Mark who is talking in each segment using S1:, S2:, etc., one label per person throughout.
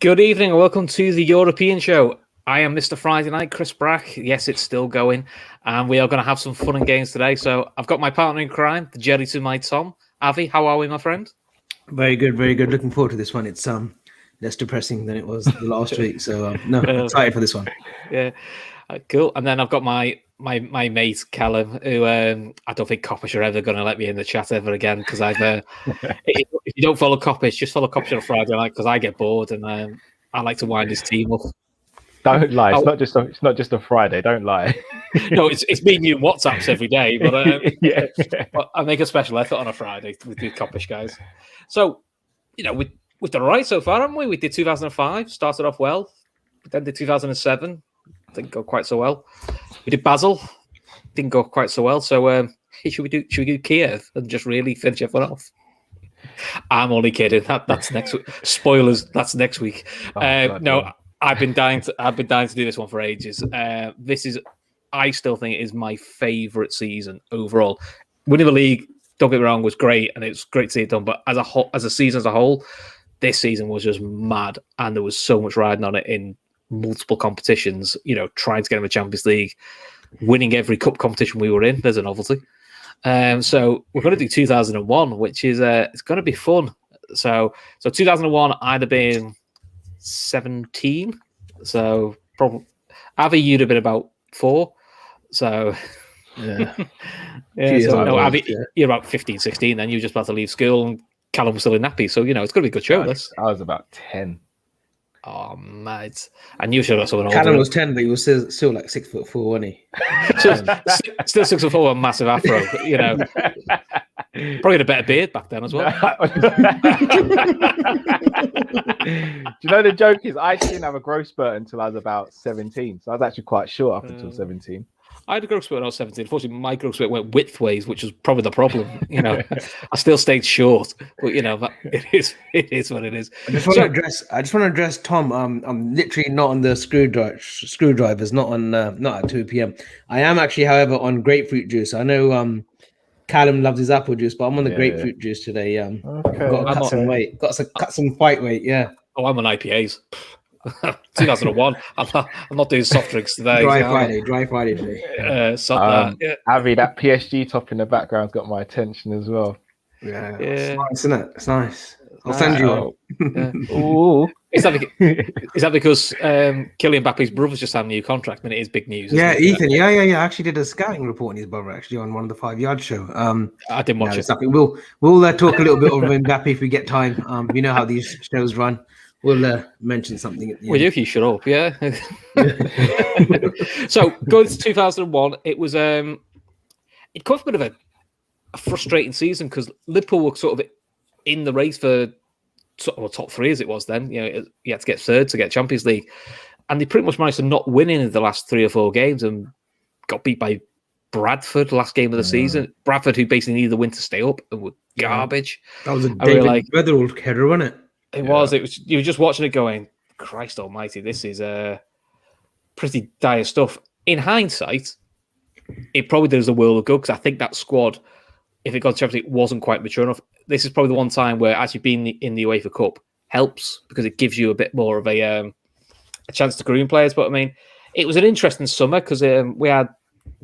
S1: Good evening and welcome to the European show. I am Mr. Friday Night, Chris Brack. Yes, it's still going. And we are going to have some fun and games today. So I've got my partner in crime, the Jerry to my Tom. Avi, how are we, my friend?
S2: Very good, very good. Looking forward to this one. It's less depressing than it was the last week. So excited for this one.
S1: Yeah, cool. And then I've got my mate Callum, who I don't think Coppish are ever going to let me in the chat ever again because I've if you don't follow Coppish, just follow Coppish on a Friday night because I get bored and I like to wind his team up.
S3: Don't lie. It's not just a Friday. Don't lie.
S1: No, it's me and you WhatsApps every day, but
S3: Yeah.
S1: but I make a special effort on a Friday with the Coppish guys. So, we've done all right so far, haven't we? We did 2005, started off well. Then did 2007, didn't go quite so well. We did Basel, didn't go quite so well. So, should we do Kiev and just really finish everyone off? I'm only kidding. That's next week. Spoilers. That's next week. No. I've been dying to do this one for ages. I still think it is my favourite season overall. Winning the league, don't get me wrong, was great, and it's great to see it done. But as a season as a whole, this season was just mad, and there was so much riding on it in multiple competitions. Trying to get in the Champions League, winning every cup competition we were in. There's a novelty. So we're going to do 2001, which is it's going to be fun. So 2001, I'd have been 17, so probably Avi, you'd have been about 4, so Avi, you're about 15, 16, then you're just about to leave school and Callum was still in nappies, so it's going to be a good show.
S3: I was about 10.
S1: Oh mate, and you should have someone older.
S2: Callum was 10, but he was still like 6'4", wasn't he?
S1: still 6'4", a massive afro, probably had a better beard back then as well.
S3: Do you know the joke is I actually didn't have a growth spurt until I was about 17, so I was actually quite short up until 17.
S1: I had a growth spurt when I was 17. Unfortunately, my growth spurt went widthways, which was probably the problem. I still stayed short, but but it is what it is.
S2: I just want to address Tom. I'm literally not on the screwdrivers, not at 2 p.m. I am actually, however, on grapefruit juice. I know Callum loves his apple juice, but I'm on the grapefruit juice today.
S3: Okay.
S2: Got to cut some weight. Got to cut some fight weight. Yeah.
S1: Oh, I'm on IPAs. 2001. I'm not doing soft drinks today.
S2: Dry Friday today.
S3: Avi, that PSG top in the background's got my attention as well.
S2: Yeah. It's nice, isn't it? It's nice. I'll send you one.
S1: Ooh. Is that because Kylian Mbappe's brother's just had a new contract? And it is big news.
S2: Yeah, Ethan. Yeah. I actually did a scouting report on his brother actually on one of the 5 Yard show.
S1: I didn't watch it.
S2: We'll talk a little bit over Mbappe if we get time. You know how these shows run. We'll mention something at the end.
S1: If you shut up, yeah. So going to 2001, it was it caused a bit of a frustrating season because Liverpool were sort of in the race for top 3 as it was then. You had to get third to get Champions League, and they pretty much managed to not win in the last 3 or 4 games and got beat by Bradford last game of the season. Bradford, who basically needed the win to stay up, and were garbage.
S2: That was a David Weatherall header, wasn't it?
S1: It was. You were just watching it going, Christ almighty, this is pretty dire stuff. In hindsight, it probably does a world of good because I think that squad, if it got to Champions League, wasn't quite mature enough. This is probably the one time where actually being in the UEFA Cup helps because it gives you a bit more of a chance to groom players. But I mean, it was an interesting summer because we had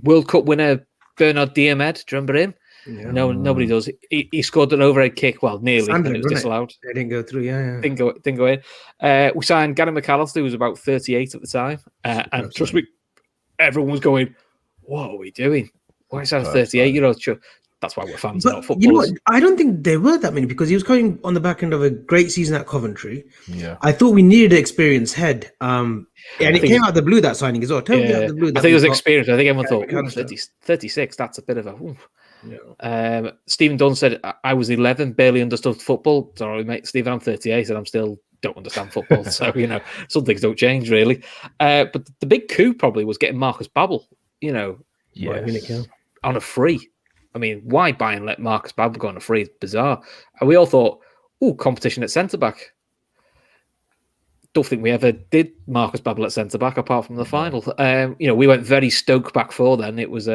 S1: World Cup winner Bernard Diomed. Do you remember him?
S2: Yeah.
S1: No, nobody does. He scored an overhead kick. Well, nearly,
S2: Sanders,
S1: and it was disallowed.
S2: It didn't go through. Yeah.
S1: Didn't go in. We signed Gary McAllister, who was about 38 at the time, and trust me, everyone was going, "What are we doing? Why is that a 38-year-old?" That's why we're fans, not footballers.
S2: You know what? I don't think there were that many because he was coming on the back end of a great season at Coventry.
S3: Yeah,
S2: I thought we needed an experienced head. And it came out of the blue, that signing as well. Totally out of the blue.
S1: I think it was experience. I think everyone thought 36. That's a bit of a.
S2: Yeah.
S1: Stephen Dunn said, I was 11, barely understood football. Sorry, mate, Stephen, I'm 38 and I'm still don't understand football. So, some things don't change really. But the big coup probably was getting Marcus Babbel, on a free. I mean, why buy and let Marcus Babbel go on a free? It's bizarre. And we all thought, competition at centre-back. Don't think we ever did Marcus Babbel at centre-back apart from the final. We went very Stoke back 4 then. It was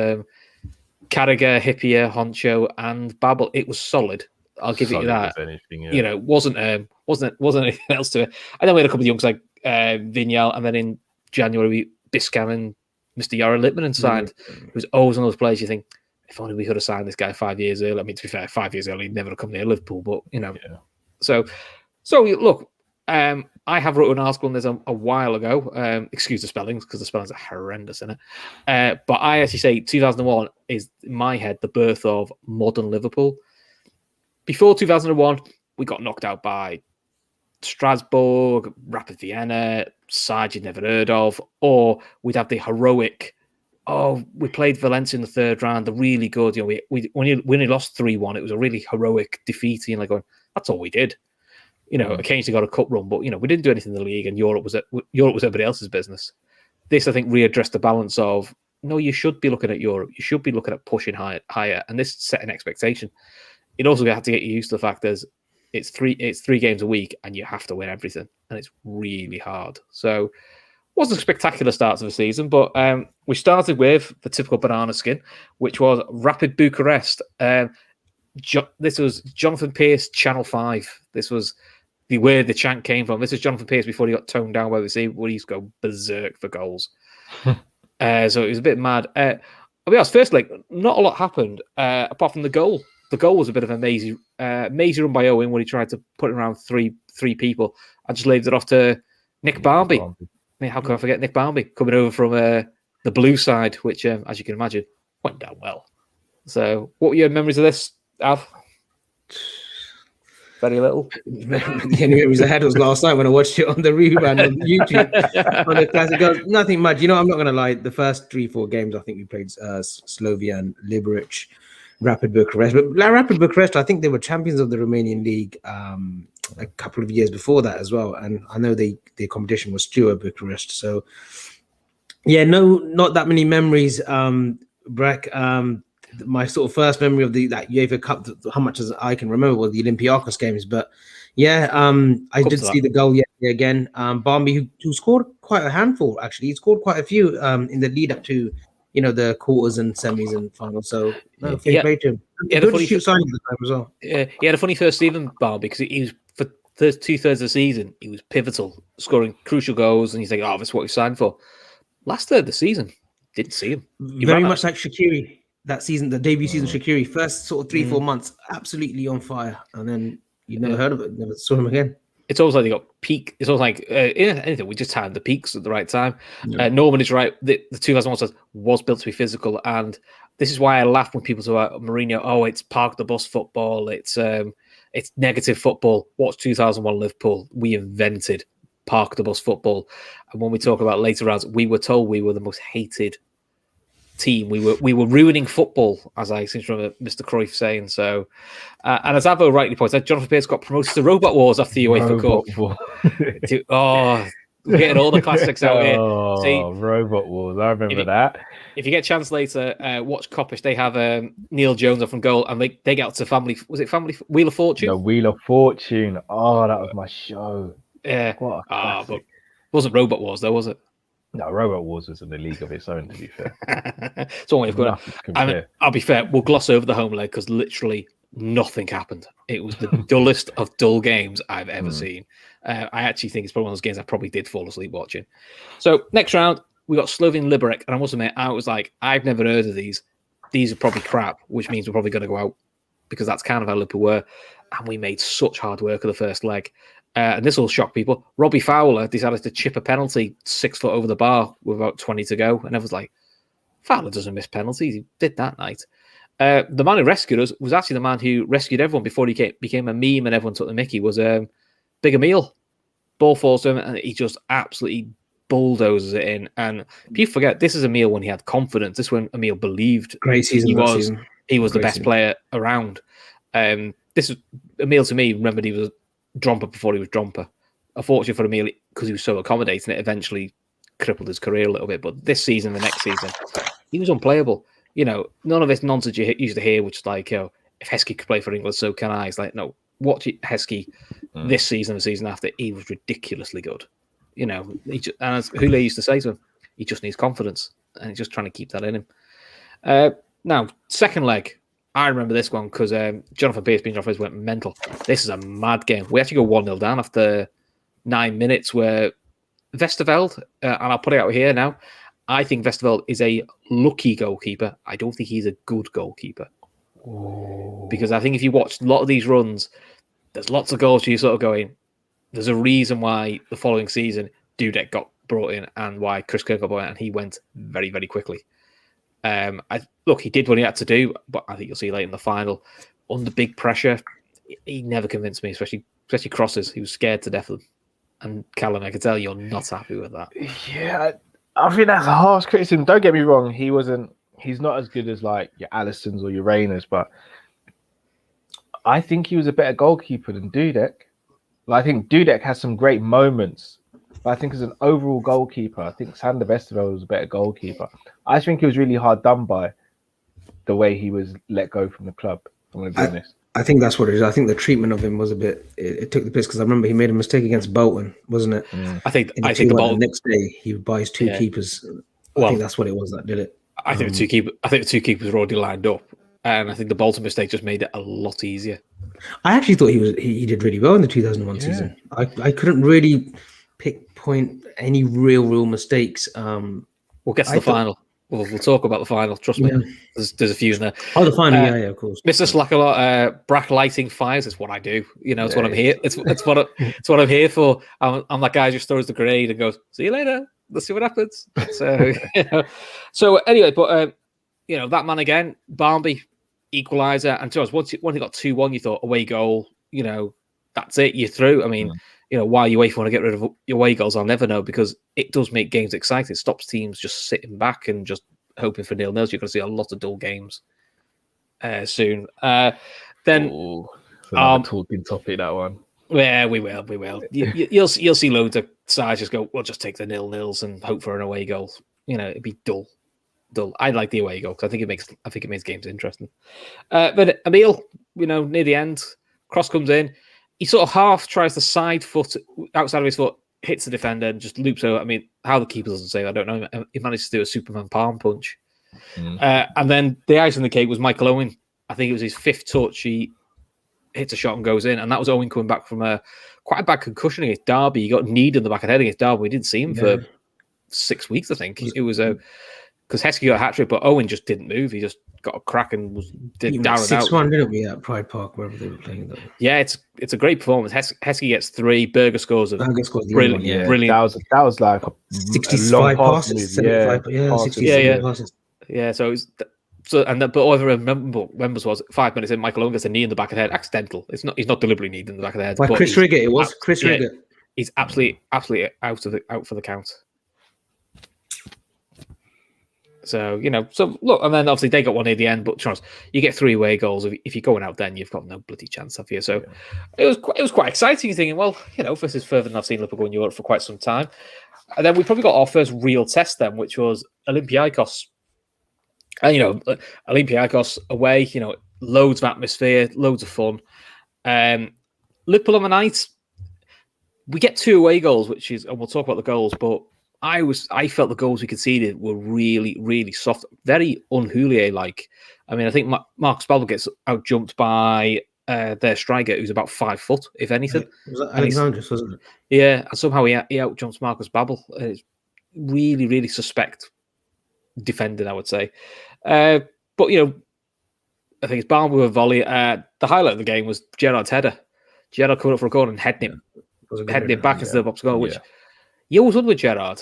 S1: Carragher, Hippier, Honcho, and Babbel. It was solid. I'll give
S4: Solid
S1: you that.
S4: as anything, yeah.
S1: You know, wasn't anything else to it. And then we had a couple of youngs like Vignal, and then in January, Biscam and Mr. Yara Lippman signed. It was always one of those players you think, if only we could have signed this guy 5 years early. I mean, to be fair, 5 years early, he'd never have come near Liverpool, but, you know.
S4: Yeah.
S1: So look, I have wrote an article on this a while ago. Excuse the spellings, because the spellings are horrendous in it. But I actually say 2001 is, in my head, the birth of modern Liverpool. Before 2001, we got knocked out by Strasbourg, Rapid Vienna, sides you'd never heard of, or we'd have the heroic, we played Valencia in the third round, they're really good. You know, we when we lost 3-1, it was a really heroic defeat, and like going, that's all we did. You know, occasionally got a cup run, but you know, we didn't do anything in the league, and Europe was everybody else's business. This, I think, readdressed the balance of, no, you should be looking at Europe, you should be looking at pushing higher, and this set an expectation. It also had to get you used to the fact that it's three games a week, and you have to win everything, and it's really hard. So, wasn't a spectacular start to the season, but we started with the typical banana skin, which was Rapid Bucharest. This was Jonathan Pearce, Channel 5. This was where the chant came from. This is Jonathan Pearce before he got toned down by the sea, where he used to go berserk for goals. So it was a bit mad. I'll be honest, first leg, not a lot happened apart from the goal. The goal was a bit of a mazy run by Owen when he tried to put it around three people. I just laid it off to Nick Barmby. I mean, how can I forget Nick Barmby coming over from the blue side, which, as you can imagine, went down well. So, what were your memories of this, Av? Very little.
S2: The only memories I had was last night when I watched it on the rebound on YouTube on the classic goals. Nothing much. You know, I'm not going to lie. The first 3-4 games, I think we played Slovia and Liberec, Rapid Bucharest. But Rapid Bucharest, I think they were champions of the Romanian league a couple of years before that as well. And I know their competition was Steaua Bucharest. So, yeah, not that many memories, Breck. My sort of first memory of that UEFA Cup, how much as I can remember, was the Olympiacos games. But yeah, I did see the goal yesterday again. Barmby, who scored quite a handful, actually. He scored quite a few in the lead up to, you know, the quarters and semis and finals. So, fair play to him. Good shoot signing at the time as well.
S1: He had a funny first season, Barmby, because he was, for the 2/3 of the season, he was pivotal, scoring crucial goals, and he's like, that's what he signed for. Last third of the season, didn't see him.
S2: Very much like Shaqiri. That season, the debut season, Shaqiri, first sort of 3-4 months, absolutely on fire, and then you never heard of it, never saw him again.
S1: It's almost like they got peak. It's almost like anything. We just timed the peaks at the right time. Norman is right. The 2001 was built to be physical, and this is why I laugh when people say about Mourinho. Oh, it's park the bus football. It's negative football. Watch 2001 Liverpool. We invented park the bus football, and when we talk about later rounds, we were told we were the most hated team. We were ruining football, as I seem to remember Mr. Cruyff saying. So, and as Avo rightly points out, Jonathan Pearce got promoted to Robot Wars after the UEFA Cup. We're getting all the classics out here. See,
S4: Robot Wars, I remember that.
S1: If you get a chance later, watch Coppish. They have Neil Jones up from goal, and they get out to Family. Was it Family Wheel of Fortune?
S4: The Wheel of Fortune. Oh, that was my show.
S1: Yeah.
S4: What a classic.
S1: But wasn't Robot Wars though, was it?
S4: No, Robot Wars was in a league of its own, to be fair.
S1: It's one way of going. I'll be fair, we'll gloss over the home leg because literally nothing happened. It was the dullest of dull games I've ever seen. I actually think it's probably one of those games I probably did fall asleep watching. So next round, we got Slovene Liberec, and I must admit, I was like, I've never heard of these. These are probably crap, which means we're probably going to go out because that's kind of how Liverpool were. And we made such hard work of the first leg. And this will shock people. Robbie Fowler decided to chip a penalty 6 foot over the bar with about 20 to go. And everyone's like, Fowler doesn't miss penalties. He did that night. The man who rescued us was actually the man who rescued everyone before he became a meme and everyone took the mickey, was Big Emil. Ball falls to him and he just absolutely bulldozes it in. And people forget, this is Emil when he had confidence. This is when Emil believed
S2: great season
S1: he was the best player around. This is Emil, to me, remembered he was Dromper before he was Dromper. Unfortunately for Emil, because he was so accommodating, it eventually crippled his career a little bit. But this season, the next season, he was unplayable. You know, none of this nonsense you used to hear, which is like, if Heskey could play for England, so can I. It's like, no, watch Heskey this season, the season after, he was ridiculously good. You know, and as Hule used to say to him, he just needs confidence, and he's just trying to keep that in him. Now, second leg, I remember this one because Jonathan Pearce being offers went mental. This is a mad game. We actually go 1-0 down after 9 minutes where Westerveld, and I'll put it out here now, I think Westerveld is a lucky goalkeeper. I don't think he's a good goalkeeper.
S4: Oh.
S1: Because I think if you watch a lot of these runs, there's lots of goals you're sort of going, there's a reason why the following season Dudek got brought in and why Chris Kerr got brought in, and he went very, very quickly. He did what he had to do, but I think you'll see later in the final, under big pressure, he never convinced me, especially crosses. He was scared to death of them. And Callum, I can tell you're not happy with that.
S3: Yeah, I think that's a harsh criticism. Don't get me wrong, he's not as good as like your Alissons or your Rainers, but I think he was a better goalkeeper than Dudek. I think Dudek has some great moments, but I think as an overall goalkeeper, I think Sander Westerveld was a better goalkeeper. I think he was really hard done by the way he was let go from the club, I'm going to be honest.
S2: I think that's what it is. I think the treatment of him was a bit. It took the piss because I remember he made a mistake against Bolton, wasn't it?
S1: I think the Bolton
S2: next day he buys two keepers. I think that's what it was that did it.
S1: I think the two keepers were already lined up, and I think the Bolton mistake just made it a lot easier.
S2: I actually thought he did really well in the 2001 season. I couldn't really pinpoint any real mistakes.
S1: We'll get to the final. We'll talk about the final. Trust me, there's a few in there.
S2: Oh, the final, yeah, of course.
S1: Mr. Slackalot, Brack lighting fires. It's what I do. It's what I'm here. It's what I'm here for. I'm that guy who just throws the grenade and goes, "See you later. Let's see what happens." So, so anyway, but that man again, Barnby, equaliser, and to us, once he got 2-1, you thought away goal. That's it. You're through. I mean. Why you wait for want to get rid of your away goals, I'll never know, because it does make games exciting. It stops teams just sitting back and just hoping for 0-0s. You're going to see a lot of dull games soon. Then
S4: talking topic, that one.
S1: Yeah, we will. You'll see loads of sides just go, we'll just take the 0-0s and hope for an away goal. It'd be dull. I like the away goal because I think it makes games interesting. But Emil, near the end, cross comes in. He sort of half tries to side foot outside of his foot, hits the defender, and just loops over. I mean, how the keeper doesn't save, I don't know. He managed to do a Superman palm punch. And then the ice on the cake was Michael Owen. I think it was his 5th touch. He hits a shot and goes in. And that was Owen coming back from quite a bad concussion against Derby. He got kneed in the back of the head against Derby. We didn't see him for 6 weeks, I think. It was because Heskey got a hat trick, but Owen just didn't move. He just got a crack and did down and out.
S2: 6-1, didn't we, at Pride Park, wherever they were playing that?
S1: Yeah, it's a great performance. Heskey gets 3, Berger scores brilliant.
S3: That was like a
S2: 65 passes. 65 passes.
S1: Yeah, but all I remember was 5 minutes in, Michael Owen gets a knee in the back of the head, accidental. He's not deliberately kneed in the back of the head.
S2: By Chris Rigger, it was Chris Rigger.
S1: He's absolutely out for the count. So look, and then obviously they got one near the end, but Charles, you get 3 away goals. If you're going out, then you've got no bloody chance, have you? So it was quite exciting. You're thinking, well, this is further than I've seen Liverpool go in Europe for quite some time. And then we probably got our first real test then, which was Olympiacos. And Olympiacos away, loads of atmosphere, loads of fun. Liverpool on the night, we get 2 away goals, and we'll talk about the goals, but I felt the goals we conceded were really, really soft, very un-Houllier-like. I mean, I think Marcus Babel gets out-jumped by their striker, who's about 5 foot, if anything.
S2: Was that Alexandros, wasn't it?
S1: Yeah, and somehow he out-jumps Marcus Babel. It's really, really suspect defending, I would say. But, I think it's Barnby with a volley. The highlight of the game was Gerrard's header. Gerrard coming up for a goal and heading it back into the box goal, which... You always wonder with Gerrard,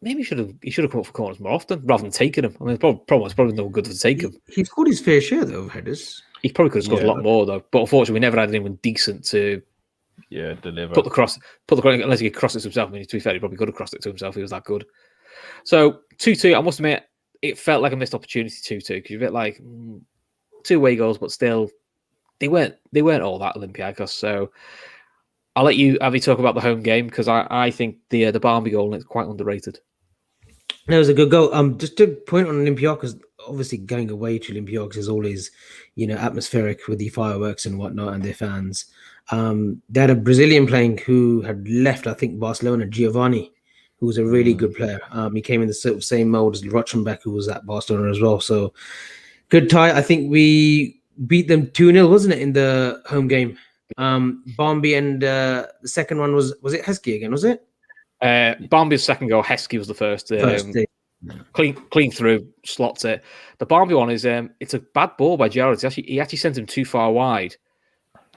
S1: maybe he should have come up for corners more often rather than taking them. I mean, the problem was probably no good to take him.
S2: He scored his fair share though of headers.
S1: He probably could have scored a lot more though. But unfortunately, we never had anyone decent to
S4: deliver.
S1: Put the cross unless he could cross it to himself. I mean, to be fair, he probably could have crossed it to himself. He was that good. So 2-2. I must admit, it felt like a missed opportunity 2-2 because you're a bit like 2 away goals, but still they weren't all that Olympiacos. So. I'll let you, Avy, talk about the home game because I think the Barnby goal is quite underrated.
S2: That was a good goal. Just to point on Olympiacos, obviously going away to Olympiacos is always, atmospheric with the fireworks and whatnot and their fans. They had a Brazilian playing who had left, I think, Barcelona, Giovanni, who was a really good player. He came in the sort of same mold as Rochenbeck, who was at Barcelona as well. So Good tie. I think we beat them 2-0, wasn't it, in the home game? Barmby and the second one was it Heskey again, was it?
S1: Barmby's second goal, Heskey was the first.
S2: First day.
S1: Clean through, slots it. The Barmby one is it's a bad ball by Gerrard. He actually sends him too far wide.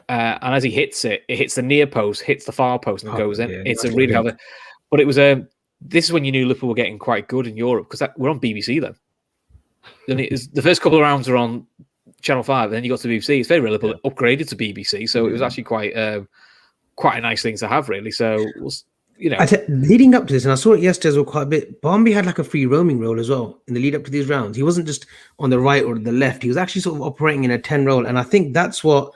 S1: And as he hits it, it hits the near post, hits the far post, and goes in.
S2: Yeah,
S1: it's a really hard. But it was this is when you knew Liverpool were getting quite good in Europe because we're on BBC then. And the first couple of rounds are on Channel 5, and then you got to BBC. It's very Liverpool upgraded to BBC, so it was actually quite a nice thing to have, really. So,
S2: leading up to this, and I saw it yesterday as well quite a bit, Barmby had like a free roaming role as well in the lead up to these rounds. He wasn't just on the right or the left. He was actually sort of operating in a 10 role, and I think that's what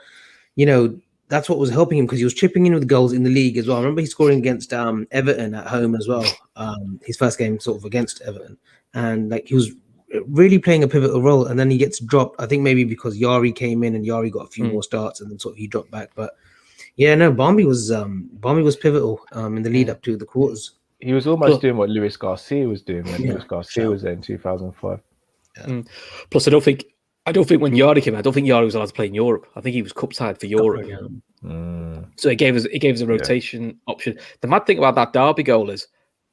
S2: was helping him because he was chipping in with goals in the league as well. I remember he scoring against Everton at home as well. His first game sort of against Everton, and like he was really playing a pivotal role. And then he gets dropped. I think maybe because Yari came in and Yari got a few more starts, and then sort of he dropped back. But yeah, no, Barmby was pivotal in the lead up to the quarters.
S3: He was almost doing what Luis Garcia was doing when Luis Garcia was there in 2005.
S2: Yeah.
S1: Plus, I don't think when Yari came out, I don't think Yari was allowed to play in Europe. I think he was cup tied for Europe. So it gave us a rotation option. The mad thing about that Derby goal is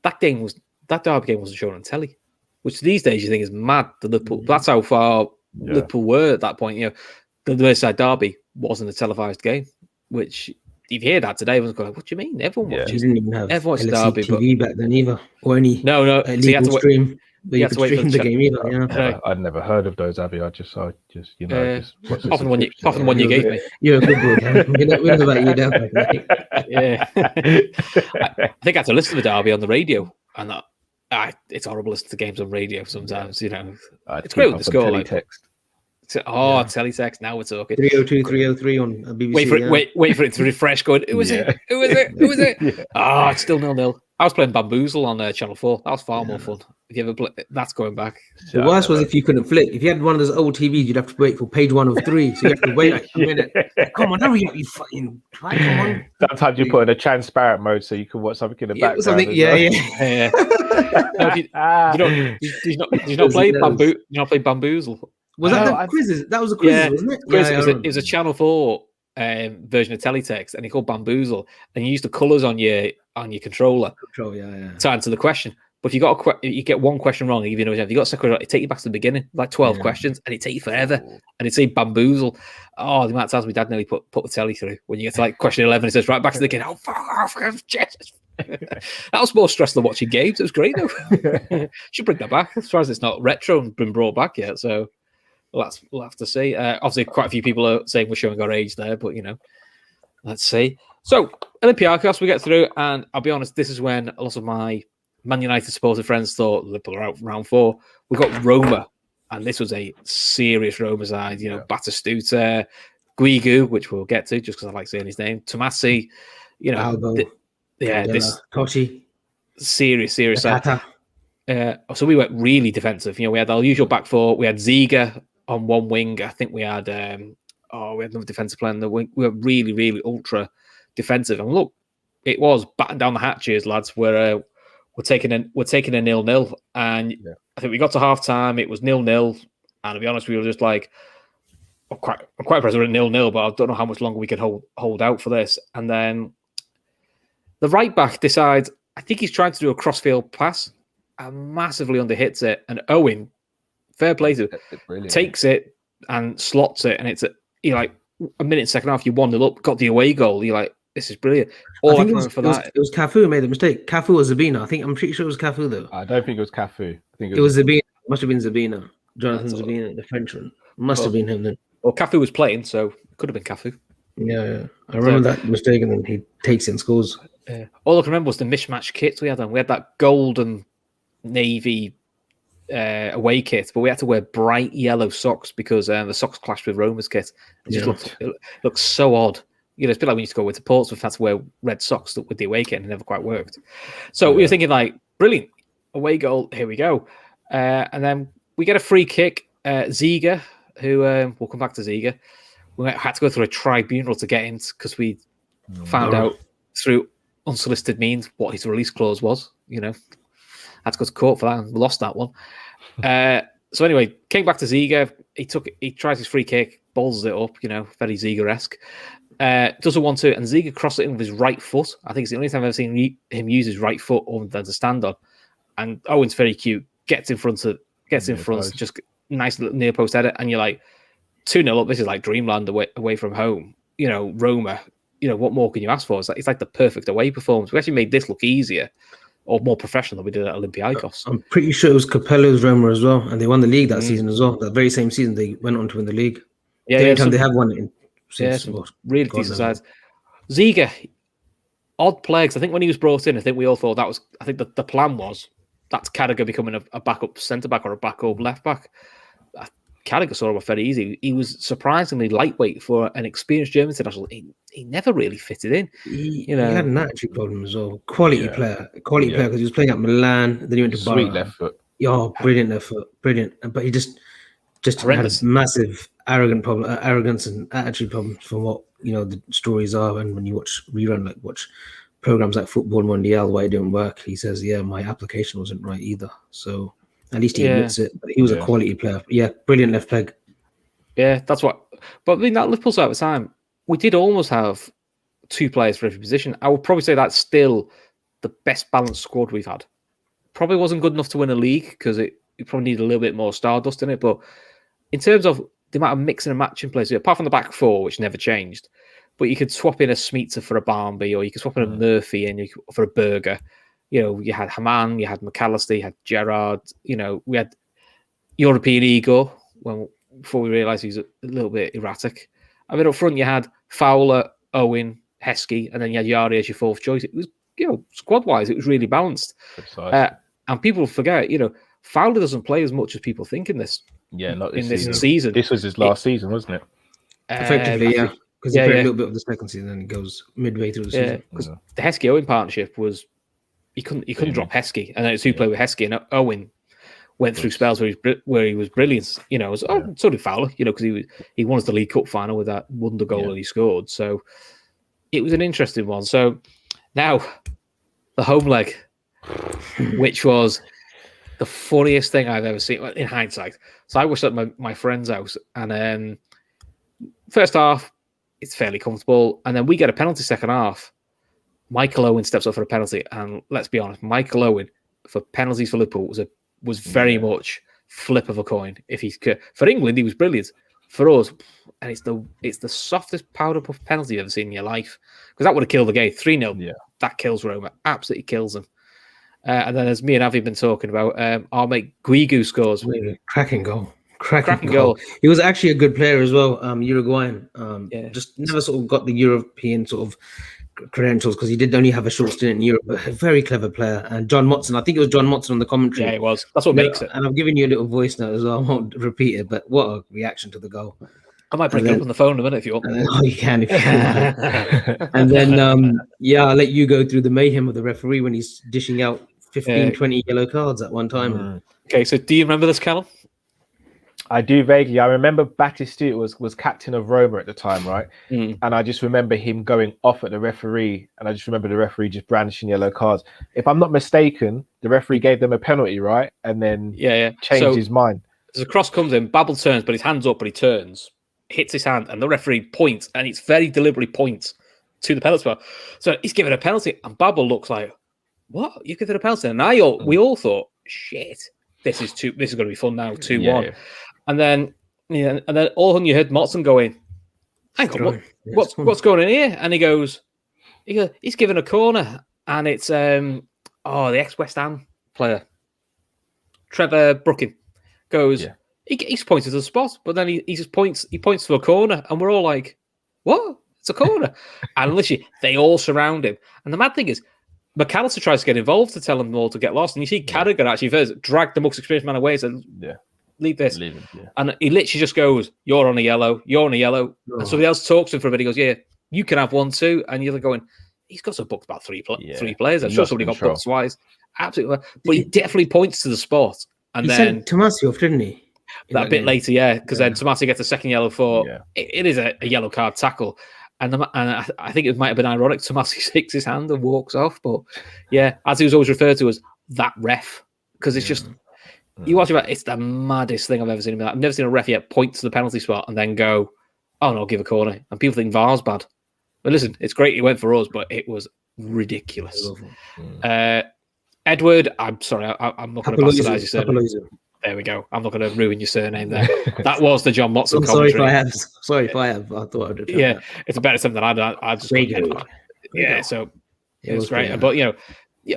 S1: that Derby game wasn't shown on telly, which these days you think is mad. That's how far Liverpool were at that point. The Merseyside Derby wasn't a televised game, which if you hear that today, everyone's going, "What do you mean? Everyone watches."
S2: You didn't even have
S1: LFC
S2: Derby TV back then either, or any
S1: no.
S2: legal stream. But you could stream the game either.
S3: Yeah. I'd never heard of those, Abby. I just
S1: often the one you gave me.
S2: You're a good boy. We know about you, definitely.
S1: Yeah, I think I had to listen to the Derby on the radio, and it's horrible listening to games on radio sometimes. It's great with the score.
S3: Text.
S1: Teletext. Now we're talking.
S2: 302, 303 on BBC.
S1: Wait for it to refresh. Going, who was it? Who was it? Who was it? It's still 0-0. I was playing Bamboozle on Channel 4. That was far more fun. If you ever play, that's going back.
S2: The worst was if you couldn't flick. If you had one of those old TVs, you'd have to wait for page 1 of 3. So you have to wait like a minute. Come on, hurry up, you fucking try. Come on.
S3: Sometimes you put in a transparent mode so you can watch something in the background.
S1: Did you not play Bamboo? You not play Bamboozle?
S2: Was that the quizzes? That was a quiz, wasn't it?
S1: It was a Channel 4 version of Teletext, and he called Bamboozle, and you used the colours on your controller to answer the question. But if you get one question wrong, even if you got a second, it take you back to the beginning, like 12 questions, and it take you forever. And it'd say Bamboozle. The amount of times my dad nearly put the telly through when you get to like question 11, it says right back to the kid. Oh fuck off! That was more stress than watching games. It was great though. Should bring that back. As far as it's not retro and been brought back yet, so we'll have to see. Obviously, quite a few people are saying we're showing our age there, but let's see. So Olympiacos, we get through, and I'll be honest, this is when a lot of my Man United supporter friends thought Liverpool are out round 4. We got Roma, and this was a serious Roma side. Batistuta, Guigu, which we'll get to just because I like saying his name. Tomasi, this
S2: Toshi,
S1: serious side. So we went really defensive. We had our usual back 4. We had Ziga on one wing. I think we had we had another defensive player on the wing. We were really, really ultra defensive. And look, it was batten down the hatches, lads. We're taking a 0-0, and I think we got to half time. It was 0-0, and to be honest, we were just like, I'm quite impressed we're at 0-0, but I don't know how much longer we can hold out for this. And then the right back decides, I think he's trying to do a crossfield pass, and massively underhits it. And Owen, fair play to him, takes it and slots it, and it's a minute second half. You 1-0 up, got the away goal. You're like, this is brilliant.
S2: It was Cafu who made the mistake. Cafu or Zabina? I'm pretty sure it was Cafu though.
S3: I don't think it was Cafu. I think
S2: it was Zabina. It must have been Zabina. Jonathan Zabina, the Frenchman. Must have been him then.
S1: Well, Cafu was playing, so it could have been Cafu.
S2: Yeah. I remember that mistake, and then he takes it and scores.
S1: All I can remember was the mismatched kits we had on. We had that gold and navy away kit, but we had to wear bright yellow socks because the socks clashed with Roma's kit. It looked so odd. It's a bit like when you used to go to Portsmouth, had to wear red socks with the away kit, and it never quite worked. So we were thinking, like, brilliant, away goal, here we go. And then we get a free kick. Ziga, who we'll come back to Ziga. We had to go through a tribunal to get in because we found out through unsolicited means what his release clause was. Had to go to court for that, and we lost that one. So anyway, came back to Ziga. he tries his free kick, balls it up, very Ziga-esque. Does a 1-2, and Ziga crosses it in with his right foot. I think it's the only time I've ever seen him use his right foot other than to stand on. And Owen's very cute, gets in front, just nice little near post header, and you're like 2-0 up. This is like dreamland away from home. Roma. What more can you ask for? It's like the perfect away performance. We actually made this look easier or more professional than we did at Olympiacos.
S2: I'm pretty sure it was Capello's Roma as well, and they won the league that season as well. That very same season, they went on to win the league. The only time they have won it since.
S1: Really decent size. Ziga, odd player. I think when he was brought in, I think we all thought I think the plan was that's Carragher becoming a backup centre back or a backup left back. Carragher saw him off very easy. He was surprisingly lightweight for an experienced German international. He never really fitted in.
S2: He had an attitude problem as well. Quality player because he was playing at Milan. Then he went to
S3: Sweet
S2: Bayern.
S3: left foot.
S2: Brilliant left foot, brilliant. But he just had massive arrogance and attitude problems from what the stories are. And when you watch programs like Football Mondial, why it didn't work, he says, my application wasn't right either. So at least he admits it. But he was a quality player. Yeah, brilliant left peg.
S1: Yeah, that's what. But I mean, that Liverpool side at the time, we did almost have 2 players for every position. I would probably say that's still the best balanced squad we've had. Probably wasn't good enough to win a league because it probably needed a little bit more stardust in it. But in terms of the amount of mixing and matching players, apart from the back 4, which never changed, but you could swap in a Smeaton for a Barnby, or you could swap in a Murphy and for a Berger. You had Haman, you had McAllister, you had Gerrard. We had European ego before we realised he was a little bit erratic. I mean, up front you had Fowler, Owen, Heskey, and then you had Yari as your 4th choice. It was, squad-wise, it was really balanced. And people forget, Fowler doesn't play as much as people think in this.
S3: Yeah, not this
S1: season.
S3: This was his last season, wasn't it?
S2: Effectively, yeah. Because he played a little bit of the second season, and he goes midway through the season.
S1: Because the Heskey Owen partnership was he couldn't drop Heskey, and then it's who played with Heskey, and Owen went through spells where he was brilliant. So did Fowler, because he won us the League Cup final with that wonder goal that he scored. So it was an interesting one. So now the home leg, which was the funniest thing I've ever seen in hindsight. So I was at my friend's house, and first half it's fairly comfortable, and then we get a penalty second half. Michael Owen steps up for a penalty, and let's be honest, Michael Owen for penalties for Liverpool was very much flip of a coin. If he could, for England, he was brilliant. For us, and it's the softest powder puff penalty you've ever seen in your life, because that would have killed the game. 3-0. Yeah, that kills Roma. Absolutely kills them. And then, as me and Avy have been talking about, our mate Guigu scores.
S2: Cracking goal. Cracking goal. He was actually a good player as well. Uruguayan. Just never sort of got the European sort of credentials because he did only have a short stint in Europe, but a very clever player. And John Motson, I think it was John Motson on the commentary.
S1: Yeah, it was. That's what makes it.
S2: And I've given you a little voice note as well. I won't repeat it, but what a reaction to the goal.
S1: I might bring it up on the phone in a minute if you want.
S2: You can. And then, I'll let you go through the mayhem of the referee when he's dishing out 15, 20 yellow cards at one time.
S1: Okay, so do you remember this, Callum?
S3: I do vaguely. I remember Batistuta was captain of Roma at the time, right? And I just remember him going off at the referee, and I just remember the referee just brandishing yellow cards. If I'm not mistaken, the referee gave them a penalty, right? And then changed his mind.
S1: As a cross comes in, Babel turns, but his hand's up, but he turns, hits his hand, and the referee points, and it's very deliberately points to the penalty spot. So he's given a penalty, and Babel looks like, "What? You've given a penalty?" And we all thought, "Shit, this is going to be fun now." 2-1. Yeah. And then all of a sudden you heard Motson going, "Hang on, what's going on here?" And he goes, "He's given a corner, and it's the ex-West Ham player, Trevor Brooking, goes." He's pointed to the spot, but then he just points. He points to a corner, and we're all like, "What? It's a corner!" And literally, they all surround him. And the mad thing is, McAllister tries to get involved to tell them all to get lost, and you see Carragher actually first drag the most experienced man away and said, "Leave this." And he literally just goes, "You're on a yellow. You're on a yellow." Oh. And somebody else talks to him for a bit. He goes, "Yeah, you can have one too." And you're going, "He's got some booked about three players." I'm sure somebody got booked twice. Absolutely, but he definitely points to the spot. And then
S2: sent Tomasi off, didn't he?
S1: That bit later, because then Tomasi gets a second yellow for it is a yellow card tackle. And I think it might have been ironic. Tomasi shakes his hand and walks off. But as he was always referred to as that ref, because it's just You watch it, it's the maddest thing I've ever seen in my life. I've never seen a ref yet point to the penalty spot and then go, "Oh no, give a corner," and people think VAR's bad. But listen, it's great it went for us, but it was ridiculous. Edward, I'm sorry, I'm not going to bastardize your surname. There we go. I'm not going to ruin your surname there. That was the John Motson commentary.
S2: Sorry if I have. I thought I would have.
S1: Yeah, it's a better something than I just yeah. So it was great. But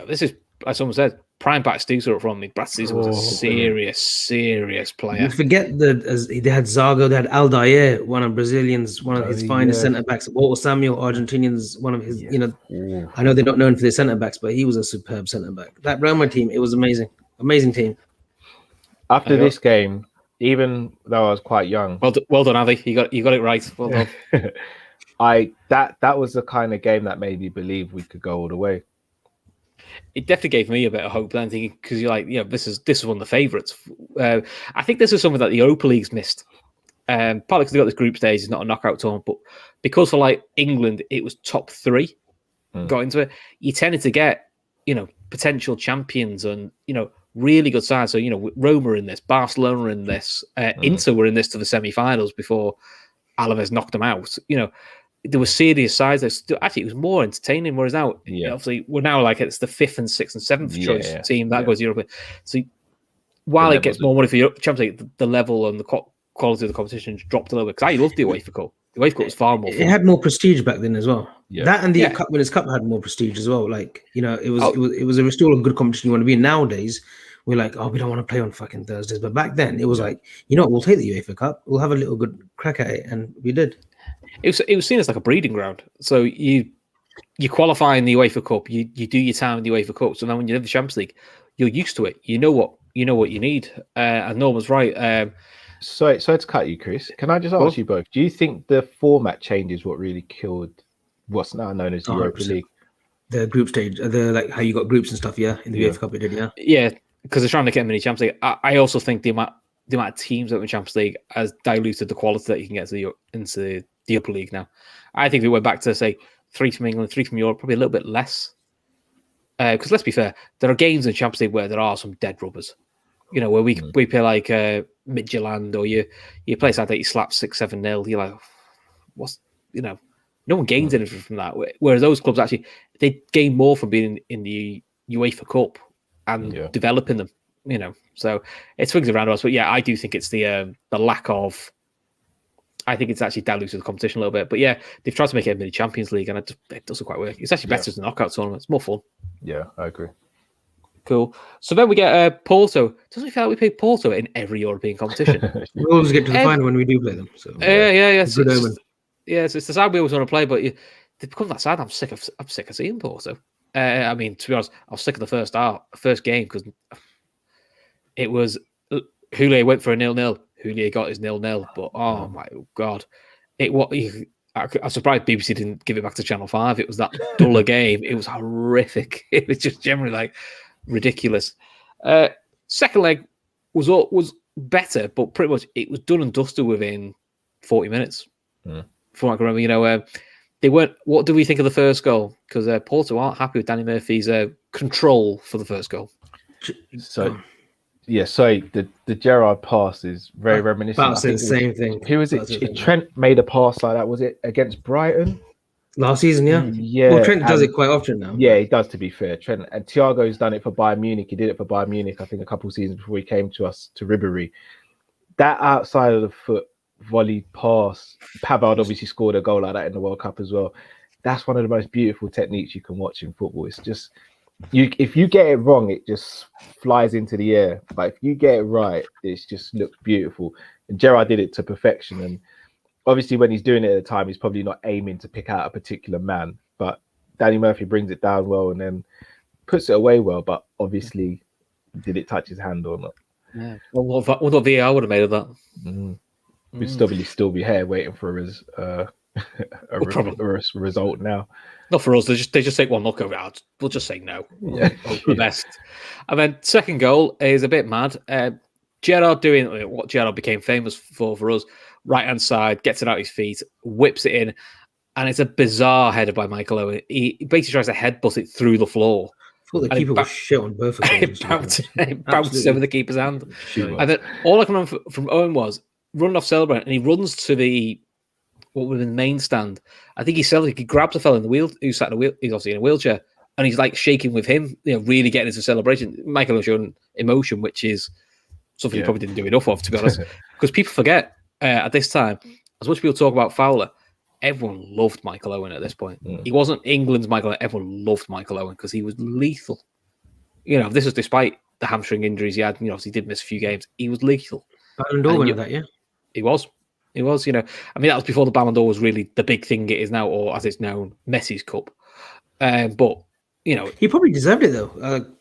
S1: this is, as someone said, prime Batistuta up front. Batistuta was a serious player.
S2: You forget that they had Zago, they had Aldair, one of Brazilians, one of his finest centre backs. Walter Samuel, Argentinians, one of his. I know they're not known for their centre backs, but he was a superb centre back. That Roma team, it was amazing team.
S3: After this game, even though I was quite young,
S1: well done, Avy. You got it right. Well done.
S3: That was the kind of game that made me believe we could go all the way.
S1: It definitely gave me a bit of hope then, thinking, because you're like, this is one of the favourites. I think this is something that the Europa League's missed. Partly because they got this group stage, it's not a knockout tournament, but because for like England, it was top 3 got into it. You tended to get potential champions and really good sides. So Roma in this, Barcelona in this, Inter were in this to the semi-finals before Alaves knocked them out. There were serious sides. Actually, it was more entertaining. Whereas now, obviously, we're now like it's the 5th and 6th and 7th choice team that goes to Europe. So while it gets more money for Europe, Champions League, the level and the quality of the competition dropped a little bit. Because I loved the Uefa Cup. The Uefa Cup was far more fun.
S2: It had more prestige back then as well. Yeah. That and the Cup Winners' Cup had more prestige as well. Like it was still a good competition you want to be in. Nowadays, we're like, oh, we don't want to play on fucking Thursdays. But back then, it was like, we'll take the UEFA Cup. We'll have a little good crack at it, and we did.
S1: It was seen as like a breeding ground. So you qualify in the UEFA Cup, you do your time in the UEFA Cup. So then when you're in the Champions League, you're used to it. You know what you need. And Norman's right.
S3: Sorry to cut you, Chris. Can I just ask you both? Do you think the format change is what really killed what's now known as the Europa League?
S2: The group stage, the like how you got groups and stuff, in the UEFA Cup it did,
S1: Yeah, because they're trying to get many Champions League. I also think the amount of teams in the Champions League has diluted the quality that you can get into the Upper League now. I think if we went back to, say, 3 from England, 3 from Europe, probably a little bit less. Because let's be fair, there are games in the Champions League where there are some dead rubbers. Where we play like Midtjylland, or you play something that you slap 6-7-0. You're like, what's no one gains anything from that. Whereas those clubs actually they gain more from being in the UEFA Cup and developing them. So it swings around us. But I do think it's the lack of. I think it's actually diluted the competition a little bit. But they've tried to make it a mini Champions League, and it doesn't quite work. It's actually better than the knockout tournament. It's more fun.
S3: Yeah, I agree.
S1: Cool. So then we get Porto. Doesn't it feel like we play Porto in every European competition?
S2: We always get to the final when we do play them. So
S1: yeah. So it's the side we always want to play, but they become that side. I'm sick of seeing Porto. I mean, to be honest, I was sick of the first game because it was Houllier went for a 0-0. Houllier got his 0-0, but oh my god, I'm surprised BBC didn't give it back to Channel 5. It was that duller game. It was horrific. It was just generally like ridiculous. Second leg was better, but pretty much it was done and dusted within 40 minutes. From what I can remember, they weren't. What do we think of the first goal? Because Porto aren't happy with Danny Murphy's control for the first goal.
S3: So. Yeah, sorry, the Gerrard pass is very reminiscent.
S2: About the same thing.
S3: Who was it? Trent made a pass like that. Was it against Brighton?
S2: Last season, yeah.
S3: Yeah.
S2: Well, Trent does it quite often now.
S3: Yeah, he does, to be fair. Trent and Thiago's done it for Bayern Munich. He did it for Bayern Munich, I think, a couple of seasons before he came to us, to Ribery. That outside of the foot volley pass, Pavard obviously scored a goal like that in the World Cup as well. That's one of the most beautiful techniques you can watch in football. It's just... if you get it wrong, it just flies into the air. But if you get it right, it just looks beautiful. And Gerrard did it to perfection. And obviously, when he's doing it at the time, he's probably not aiming to pick out a particular man. But Danny Murphy brings it down well and then puts it away well. But obviously, did it touch his hand or not?
S1: Yeah. Well, what VAR would have made of that?
S3: We'd still be here waiting for his result now.
S1: Not for us. They just take one look over it. We'll just say no. Yeah, the best. And then second goal is a bit mad. Gerrard doing what Gerrard became famous for us. Right hand side, gets it out his feet, whips it in, and it's a bizarre header by Michael Owen. He basically tries to headbutt it through the floor.
S2: thought the
S1: And
S2: keeper
S1: it
S2: was shit on both occasions.
S1: it bounced over the keeper's hand.
S3: She was.
S1: And then all I can remember from Owen was running off celebrating, and he runs to what would have been the main stand. I think he grabs a fella in the wheel who sat in a wheel. He's obviously in a wheelchair, and he's like shaking with him, really getting into celebration. Michael was showing emotion, which is something he probably didn't do enough of, to be honest. Because people forget at this time, as much as people talk about Fowler, everyone loved Michael Owen at this point. He wasn't England's Michael Owen. Everyone loved Michael Owen because he was lethal. This was despite the hamstring injuries he had. He did miss a few games. He was lethal.
S2: Ballon d'Or winner that year.
S1: He was. That was before the Ballon d'Or was really the big thing it is now, or as it's known, Messi's Cup. But
S2: he probably deserved it though.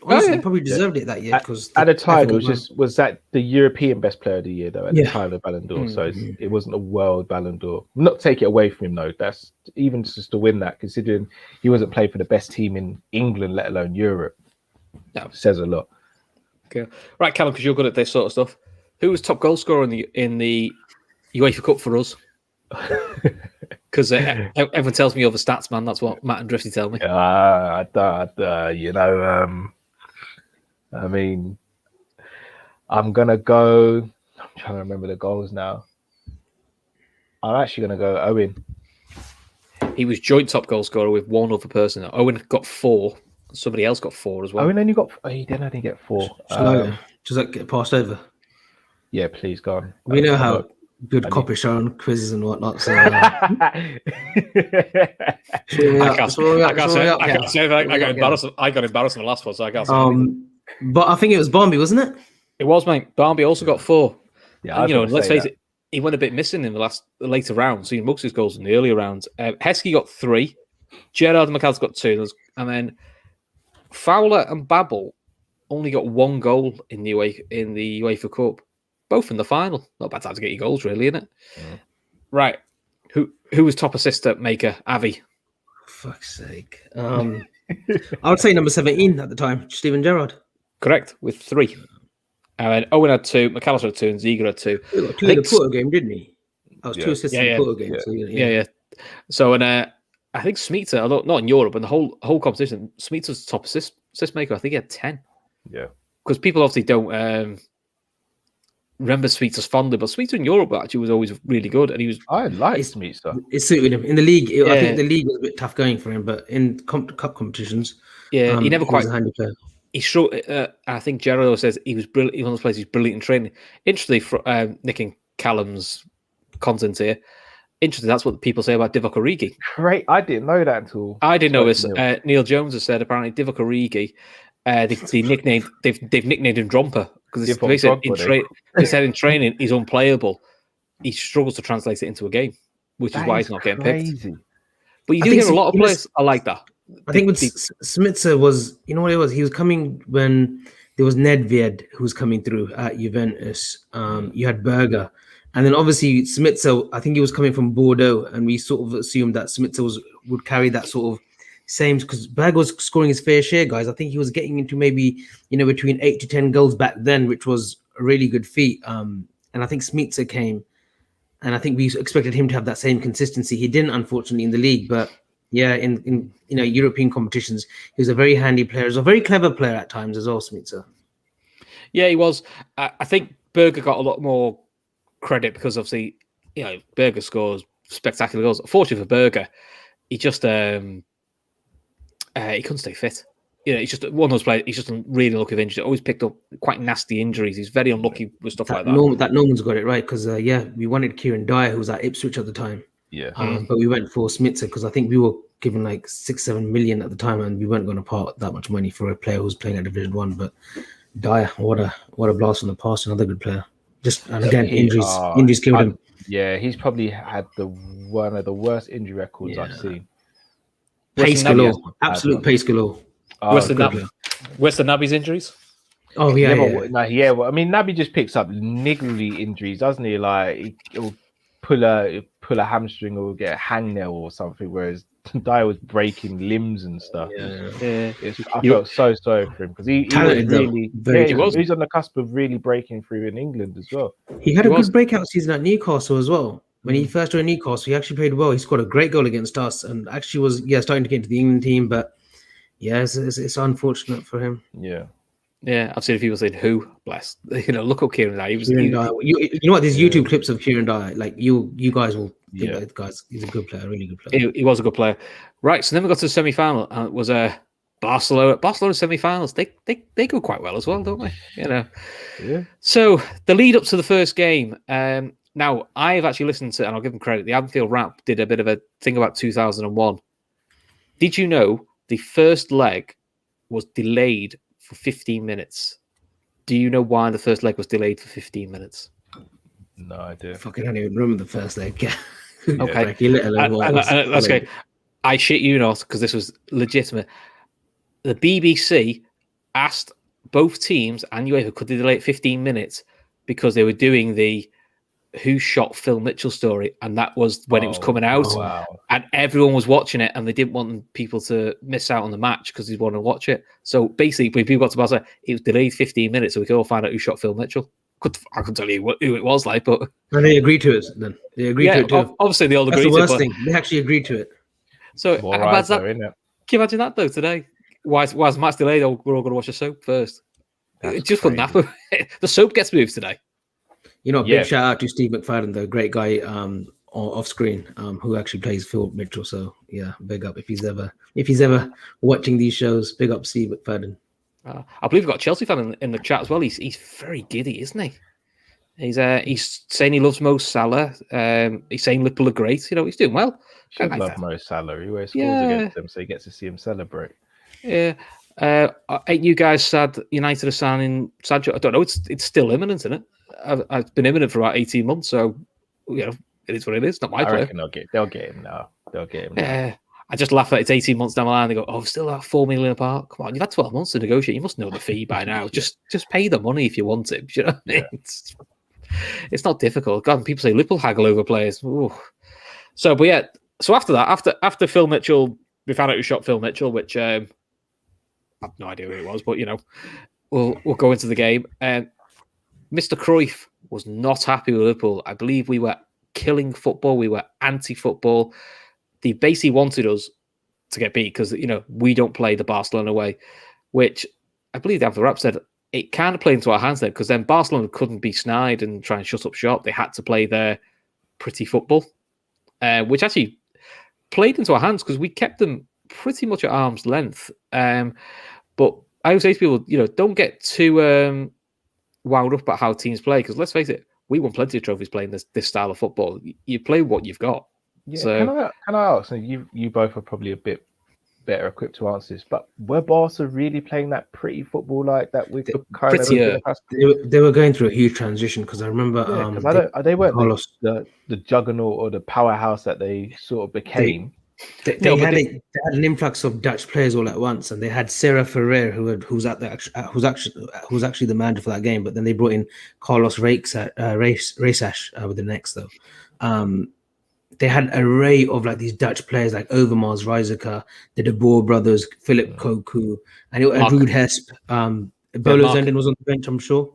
S2: Honestly, he probably deserved it that year because
S3: at the time was that the European best player of the year though at the time of the Ballon d'Or. So it wasn't a world Ballon d'Or. Not take it away from him though. That's even just to win that, considering he wasn't playing for the best team in England, let alone Europe. That says a lot.
S1: Okay, right, Callum, because you're good at this sort of stuff. Who was top goal scorer in the UEFA Cup for us? Because everyone tells me you're the stats man. That's what Matt and Drifty tell me.
S3: I'm gonna go. I'm trying to remember the goals now. I'm actually gonna go Owen.
S1: He was joint top goal scorer with one other person. Owen got 4. Somebody else got 4 as well.
S3: Owen only got. He didn't only get 4.
S2: Does that get passed over?
S3: Yeah, please go on.
S2: We know how good Coppish are on quizzes and whatnot. So,
S1: I got embarrassed in the last one, so I can't say anything.
S2: But I think it was Barmby, wasn't it?
S1: It was, mate. Barmby also got 4.
S3: Yeah,
S1: and, let's face it, he went a bit missing in the later rounds. So he mugs his goals in the earlier rounds. Heskey got 3. Gerrard and McAllister got 2. And then Fowler and Babel only got 1 goal in the UEFA Cup. Both in the final. Not a bad time to get your goals, really, isn't it? Yeah. Right. Who was top assist maker? Avy.
S2: Fuck's sake. I would say number 17 at the time, Steven Gerrard.
S1: Correct, with 3. And Owen had 2, McAllister had 2, and Ziege had 2.
S2: He got 2 in the Porto game, didn't he? That was 2 assists in the Porto game.
S1: Yeah. So, I think Smeaton, not in Europe, but the whole competition, Smeaton's top assist maker. I think he had 10.
S3: Yeah.
S1: Because people obviously don't remember Smeaton fondly, but Smeaton in Europe actually was always really good. And he was.
S3: I like Smeaton.
S2: It suited him in the league. I think the league was a bit tough going for him, but in cup competitions,
S1: he never quite.
S2: Was a handy player.
S1: He showed. I think Gerrard says he was brilliant. He was one of those players. He's brilliant in training. Interestingly, nicking Callum's content here. Interesting. That's what people say about Divock Origi.
S3: Great. I didn't know that until.
S1: I didn't know this. Neil Jones has said apparently Divock Origi. They've nicknamed him Dromper because they said in training he's unplayable. He struggles to translate it into a game, which is why he's not getting picked. But you do hear a lot of players are like that.
S2: I think with Smitzer was, you know what it was? He was coming when there was Nedved who was coming through at Juventus. You had Berger. And then obviously Smitzer, I think he was coming from Bordeaux, and we sort of assumed that Smitzer would carry that sort of same, because Berger was scoring his fair share, guys. I think he was getting into maybe, between 8 to 10 goals back then, which was a really good feat. And I think Smitzer came, and I think we expected him to have that same consistency. He didn't, unfortunately, in the league, but yeah, in European competitions, he was a very handy player. He was a very clever player at times as well, Smitzer. Yeah,
S1: he was. I think Berger got a lot more credit because obviously, Berger scores spectacular goals. Fortunately for Berger, he just he couldn't stay fit. He's just one of those players. He's just really unlucky with injuries. Always picked up quite nasty injuries. He's very unlucky with stuff like that.
S2: Norman's got it right because we wanted Kieran Dyer, who was at Ipswich at the time.
S3: Yeah.
S2: But we went for Smitzer because I think we were given like 6-7 million at the time, and we weren't going to part that much money for a player who's playing at Division 1. But Dyer, what a blast from the past! Another good player. Injuries killed him.
S3: Yeah, he's probably had one of the worst injury records I've seen.
S2: Pace galore, absolute pace galore.
S1: Worse than Naby's injuries.
S2: Oh yeah.
S3: Well, I mean, Naby just picks up niggly injuries, doesn't he? Like he'll pull a hamstring or get a hangnail or something, whereas Dyer was breaking limbs and stuff.
S1: Yeah.
S3: I felt so sorry for him because he was on the cusp of really breaking through in England as well.
S2: He had a good breakout season at Newcastle as well. When he first joined Newcastle, he actually played well. He scored a great goal against us and actually was starting to get into the England team. But Yeah, it's unfortunate for him.
S3: Yeah.
S1: Yeah, I've seen people saying, "Who bless?" Look up Kieran Dyer.
S2: Kieran Dyer. You know what? There's
S3: Yeah.
S2: YouTube clips of Kieran Dyer. Like you guys will think
S3: Yeah.
S2: that guy's he's a good player, really good player.
S1: He was a good player. Right, so then we got to the semi-final, and it was Barcelona semi-finals. They go quite well as well, don't they?
S3: Yeah.
S1: So the lead up to the first game. Now I've actually listened to, and I'll give them credit. The Anfield Wrap did a bit of a thing about 2001. Did you know the first leg was delayed for 15 minutes? Do you know why the first leg was delayed for 15 minutes?
S3: No idea.
S2: Fucking don't even remember the first leg.
S1: Okay. That's okay. I shit you not, because this was legitimate. The BBC asked both teams and UEFA could they delay it 15 minutes because they were doing the Who Shot Phil Mitchell story, and that was when it was coming out.
S3: Wow.
S1: And everyone was watching it, and they didn't want people to miss out on the match because they want to watch it. So basically, when people got to Barcelona, it was delayed 15 minutes so we could all find out who shot Phil Mitchell. I couldn't tell you who it was like, but...
S2: And they agreed to it then. They agreed to it too.
S1: Obviously, they all agreed to it.
S2: That's the worst thing. They actually agreed to it.
S1: So,
S3: More
S1: how
S3: right
S1: bad's that?
S3: though, isn't it?
S1: Can you imagine that, though, today? Why is the match delayed? Oh, we're all going to watch the soap first.
S3: That's
S1: It just wouldn't
S3: crazy.
S1: happen. The soap gets moved today.
S2: You know,
S3: Yeah.
S2: big shout out to Steve McFadden, the great guy off screen, who actually plays Phil Mitchell. So yeah, big up if he's ever watching these shows. Big up Steve McFadden.
S1: I believe we've got a Chelsea fan in the chat as well. He's very giddy, isn't he? He's saying he loves Mo Salah. He's saying Liverpool are great. He's doing well.
S3: Should
S1: Like
S3: love
S1: that.
S3: Mo Salah. He always scores
S1: Yeah.
S3: against them, so he gets to see him celebrate.
S1: Yeah. Ain't you guys sad United are signing Sancho? I don't know. It's still imminent, isn't it? It's been imminent for about 18 months, so it is what it is. Not my
S3: I
S1: player.
S3: reckon they'll get him now. They'll get him now.
S1: I just laugh at it's 18 months down the line. They go, "Oh, still at 4 million apart. Come on, you've had 12 months to negotiate. You must know the fee by now. Just pay the money if you want it." Do you know what I mean? It's not difficult. God, people say Liverpool haggle over players. Ooh. So, but yeah. So after that, after Phil Mitchell, we found out who shot Phil Mitchell, which I have no idea who it was, but we'll go into the game. Mr. Cruyff was not happy with Liverpool. I believe we were killing football. We were anti-football. They basically wanted us to get beat because we don't play the Barcelona way, which I believe the Rap said it kind of played into our hands then because then Barcelona couldn't be snide and try and shut up shop. They had to play their pretty football, which actually played into our hands because we kept them pretty much at arm's length. But I would say to people, don't get too wound up about how teams play because let's face it, we won plenty of trophies playing this style of football. You play what you've got.
S3: Yeah.
S1: So,
S3: Can I ask? And you both are probably a bit better equipped to answer this, but were Barca really playing that pretty football like that? We could kind
S1: prettier.
S3: of
S2: They were going through a huge transition because I remember
S3: they weren't
S2: Carlos.
S3: the juggernaut or the powerhouse that they sort of became.
S2: They had an influx of Dutch players all at once, and they had Sarah Ferrer, who's actually the manager for that game. But then they brought in Carlos Reisash with the next though. They had an array of like these Dutch players like Overmars, Reiziger, the De Boer brothers, Philip Koku, and Ruud Hesp. Bolo Zenden was on the bench, I'm sure.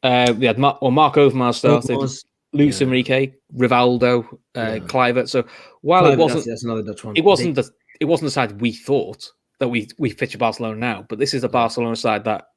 S1: We had Mark Overmars started.
S2: Overmars.
S1: Luis Enrique, Rivaldo, Kluivert. So while
S2: Kluivert,
S1: it wasn't,
S2: that's another Dutch one.
S1: It wasn't the side we thought that we picture Barcelona now. But this is a Barcelona side that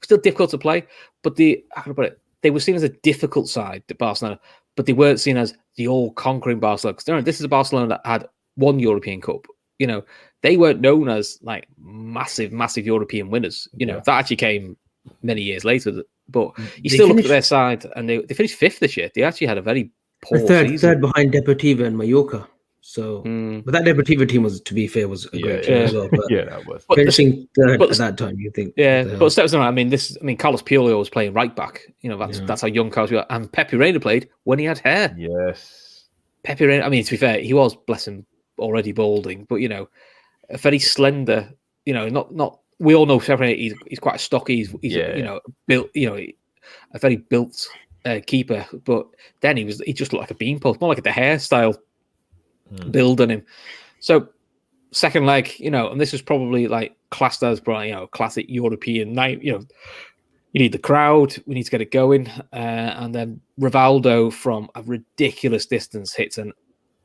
S1: still difficult to play. But how can I put it? They were seen as a difficult side, the Barcelona, but they weren't seen as the all-conquering Barcelona. Because this is a Barcelona that had one European Cup. They weren't known as like massive European winners. That actually came many years later. But you still look at their side, and they finished fifth this year. They actually had a very poor season.
S2: Third behind Deportiva and Mallorca. So, but that Deportiva team was a great team as well. But
S3: that was.
S2: finishing third at that time, you think?
S1: But steps on. Carlos Piolio was playing right back. That's how young Carlos was. And Pepe Reina played when he had hair.
S3: Yes.
S1: Pepe Reina. To be fair, he was, bless him, already balding, but a very slender. Not. We all know Pepe. He's quite stocky. He's built. A very built keeper. But then he just looked like a beanpole, more like a hairstyle build on him. So second leg, and this was probably like classed as classic European night. You need the crowd. We need to get it going. And then Rivaldo from a ridiculous distance hits an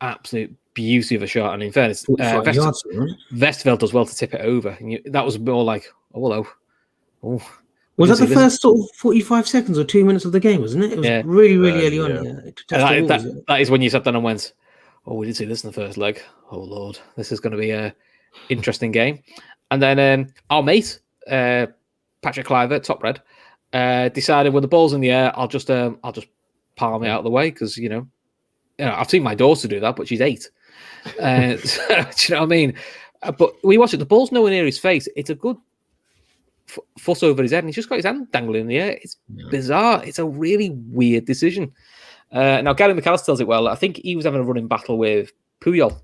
S1: absolute beauty of a shot. And in fairness,
S2: 45 yards, right?
S1: Westerveld does well to tip it over. And that was more like, oh, hello. Oh,
S2: was that the first sort of 45 seconds or 2 minutes of the game, wasn't it? It was really, really early on. Yeah.
S1: That is when you sat down and went, oh, we did see this in the first leg. Oh, Lord, this is going to be a interesting game. And then our mate, Patrick Cliver, Top Red, decided when the ball's in the air, I'll just palm it out of the way because, I've seen my daughter do that, but she's 8. So, do you know what I mean? But we watch it, the ball's nowhere near his face. It's a good foot over his head, and he's just got his hand dangling in the air. It's bizarre. It's a really weird decision. Now, Gary McAllister tells it well. I think he was having a running battle with Puyol.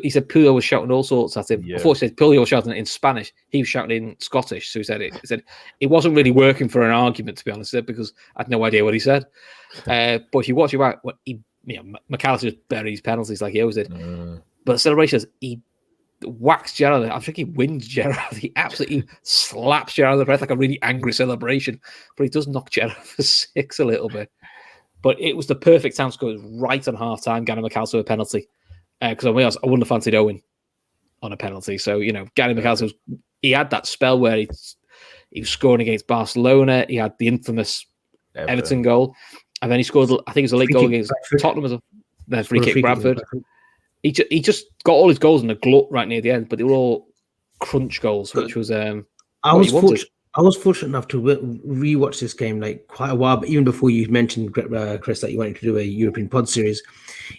S1: He said Puyol was shouting all sorts at him. Unfortunately, Puyol was shouting it in Spanish. He was shouting in Scottish. So he said it wasn't really working for an argument, to be honest, because I had no idea what he said. But if you watch it back, McAllister just buries penalties like he always did. But the celebrations, he whacks Gerrard. I think he wins Gerrard. He absolutely slaps Gerrard in the breath like a really angry celebration. But he does knock Gerrard for 6 a little bit. But it was the perfect time to score. It was right on half time. Gary McAllister with a penalty. Because I wouldn't have fancied Owen on a penalty. So, Gary McAllister, he had that spell where he was scoring against Barcelona. He had the infamous Everton goal. And then he scored, I think it was a late goal against Tottenham as a free kick, Bradford. He just got all his goals in a glut right near the end, but they were all crunch goals, which was
S2: I was fortunate enough to rewatch this game like quite a while, but even before you mentioned, Chris, that you wanted to do a European pod series.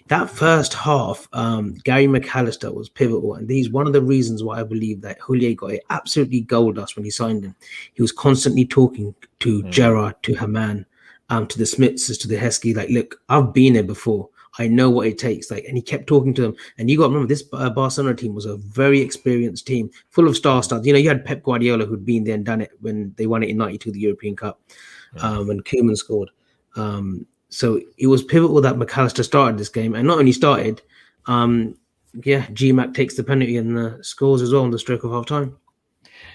S2: That first half, Gary McAllister was pivotal, and he's one of the reasons why I believe that Houllier got it absolutely gold dust when he signed him. He was constantly talking to Gerrard, to Haman, to the Smiths, to the Heskey, like, look, I've been there before. I know what it takes. Like, and he kept talking to them. And you got to remember, this Barcelona team was a very experienced team, full of star studs. You had Pep Guardiola who'd been there and done it when they won it in '92, the European Cup, when Koeman scored. So it was pivotal that McAllister started this game, and not only started, GMAC takes the penalty and scores as well on the stroke of half time.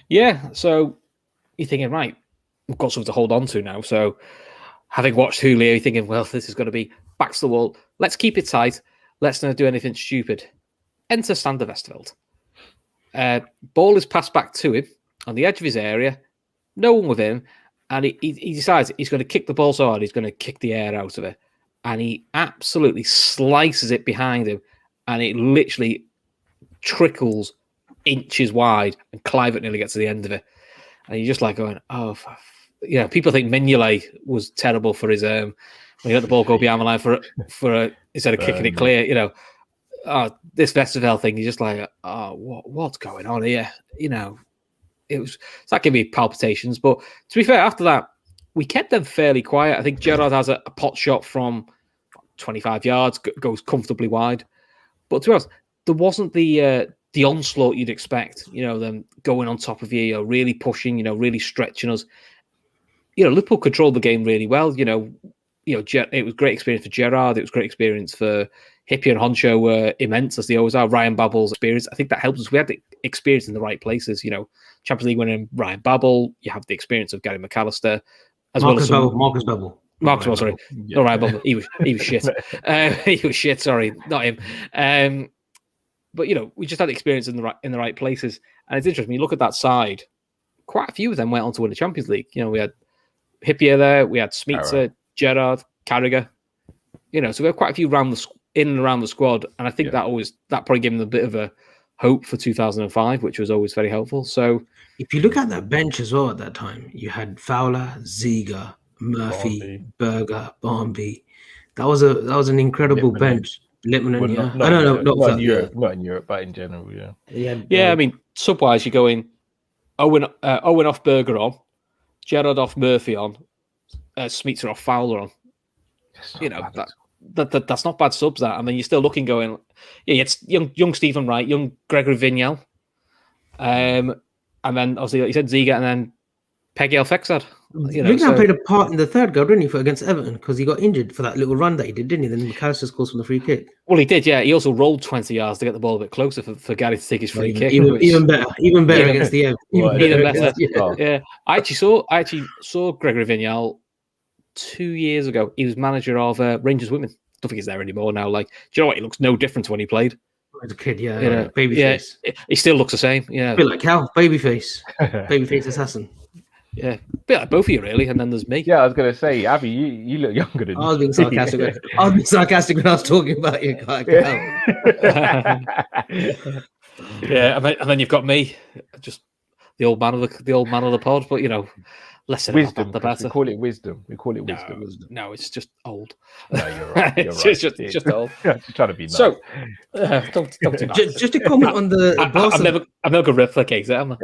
S1: Yeah, so you're thinking, right, we've got something to hold on to now. So having watched Houllier, you're thinking, well, this is going to be back to the wall. Let's keep it tight. Let's not do anything stupid. Enter Sander Westerveld. Ball is passed back to him on the edge of his area. No one with him. And he decides he's going to kick the ball so hard, he's going to kick the air out of it. And he absolutely slices it behind him. And it literally trickles inches wide. And Clivert nearly gets to the end of it. And you're just like going, people think Mignolet was terrible for his when he let the ball go behind the line for instead of kicking it clear, this Westerveld thing, you're just like, what's going on here? It's that gave me palpitations. But to be fair, after that, we kept them fairly quiet. I think Gerrard has a pot shot from 25 yards, goes comfortably wide. But to be honest, there wasn't the onslaught you'd expect. Them going on top of you, really pushing, really stretching us. Liverpool controlled the game really well. It was great experience for Gerrard. It was great experience for Hippie and Honcho were immense, as they always are. Ryan Babel's experience, I think that helps us. We had the experience in the right places. Champions League winning Ryan Babel. You have the experience of Gary McAllister, as
S2: Marcus
S1: well as
S2: Marcus Babel.
S1: Marcus Babel, sorry, not Ryan Babel. He was shit. He was shit. Sorry, not him. But we just had the experience in the right places, and it's interesting. When you look at that side, quite a few of them went on to win the Champions League. We had Hippier there, we had Smeetzer, Gerrard, Carragher. So we have quite a few in and around the squad, and I think that probably gave them a bit of a hope for 2005, which was always very helpful. So
S2: if you look at that bench as well at that time, you had Fowler, Ziga, Murphy, Berger, Barnby. That was an incredible bench. Lippmann,
S3: not in Europe, but in general,
S1: yeah. I mean, sub-wise, you're going Owen off, Berger on, Gerrard off, Murphy on, Smeetzer off, Fowler on. That's not bad subs. That, I mean, you're still looking going. Yeah, it's young Stephen Wright, young Gregory Vignal, and then obviously like you said Ziga, and then Peggy Alfexad.
S2: Vignal played a part in the third goal, didn't he, against Everton, because he got injured for that little run that he did, didn't he? Then McAllister scores from the free kick.
S1: Well, he did, yeah. He also rolled 20 yards to get the ball a bit closer for Gary to take his free kick.
S2: Even better against the Ev.
S1: Even better. Yeah. I actually saw Gregory Vignal 2 years ago. He was manager of Rangers Women, don't think he's there anymore now. Like, do you know what? He looks no different to when he played.
S2: As a kid, yeah,
S1: You know,
S2: babyface.
S1: He still looks the same. Yeah,
S2: A bit like Cal, babyface, babyface assassin.
S1: yeah, a bit like both of you really. And then there's me.
S3: Yeah, I was gonna say, Abby, you look younger than
S2: I was being sarcastic. I was being sarcastic when I was talking about you, Cal.
S1: Yeah, and then you've got me, just the old man of the pod. But less
S3: wisdom.
S1: the better.
S3: We call it wisdom.
S1: No, it's just old.
S3: No, you're right.
S1: It's just old.
S3: Just trying to be nice.
S1: So, don't do that.
S2: Just to comment on the Barca.
S1: I'm never gonna replicate it, am I?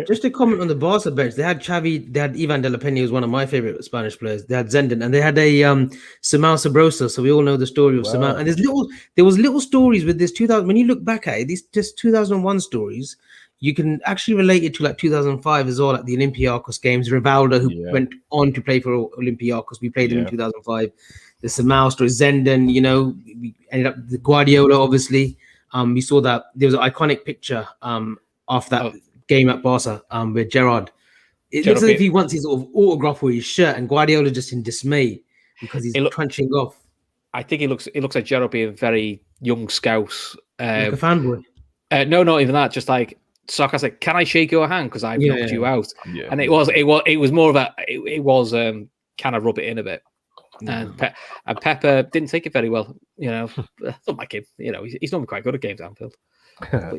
S2: Just to comment on the Barca bench, they had Xavi, they had Ivan de la Peña, who's one of my favorite Spanish players. They had Zenden, and they had a Simão Sabrosa. So we all know the story of Simão. And there was little stories with this 2000. When you look back at it, these just 2001 stories. You can actually relate it to like 2005 as well, like the Olympiacos games. Rivaldo, who went on to play for Olympiacos, we played him in 2005. The Simão story, Zenden, we ended up the Guardiola, obviously. We saw that there was an iconic picture after that game at Barca with Gerrard. It looks as if he wants his sort of autograph or his shirt, and Guardiola just in dismay because he's crunching off.
S1: I think it looks like Gerrard being very young scouse.
S2: Like a fanboy.
S1: No, not even that. Just like. Sarcastic. Can I shake your hand because I've knocked you out?
S3: Yeah.
S1: And it was more of a. It was kind of rub it in a bit. And Pepper didn't take it very well. I don't like him. He's normally quite good at games at Anfield. But,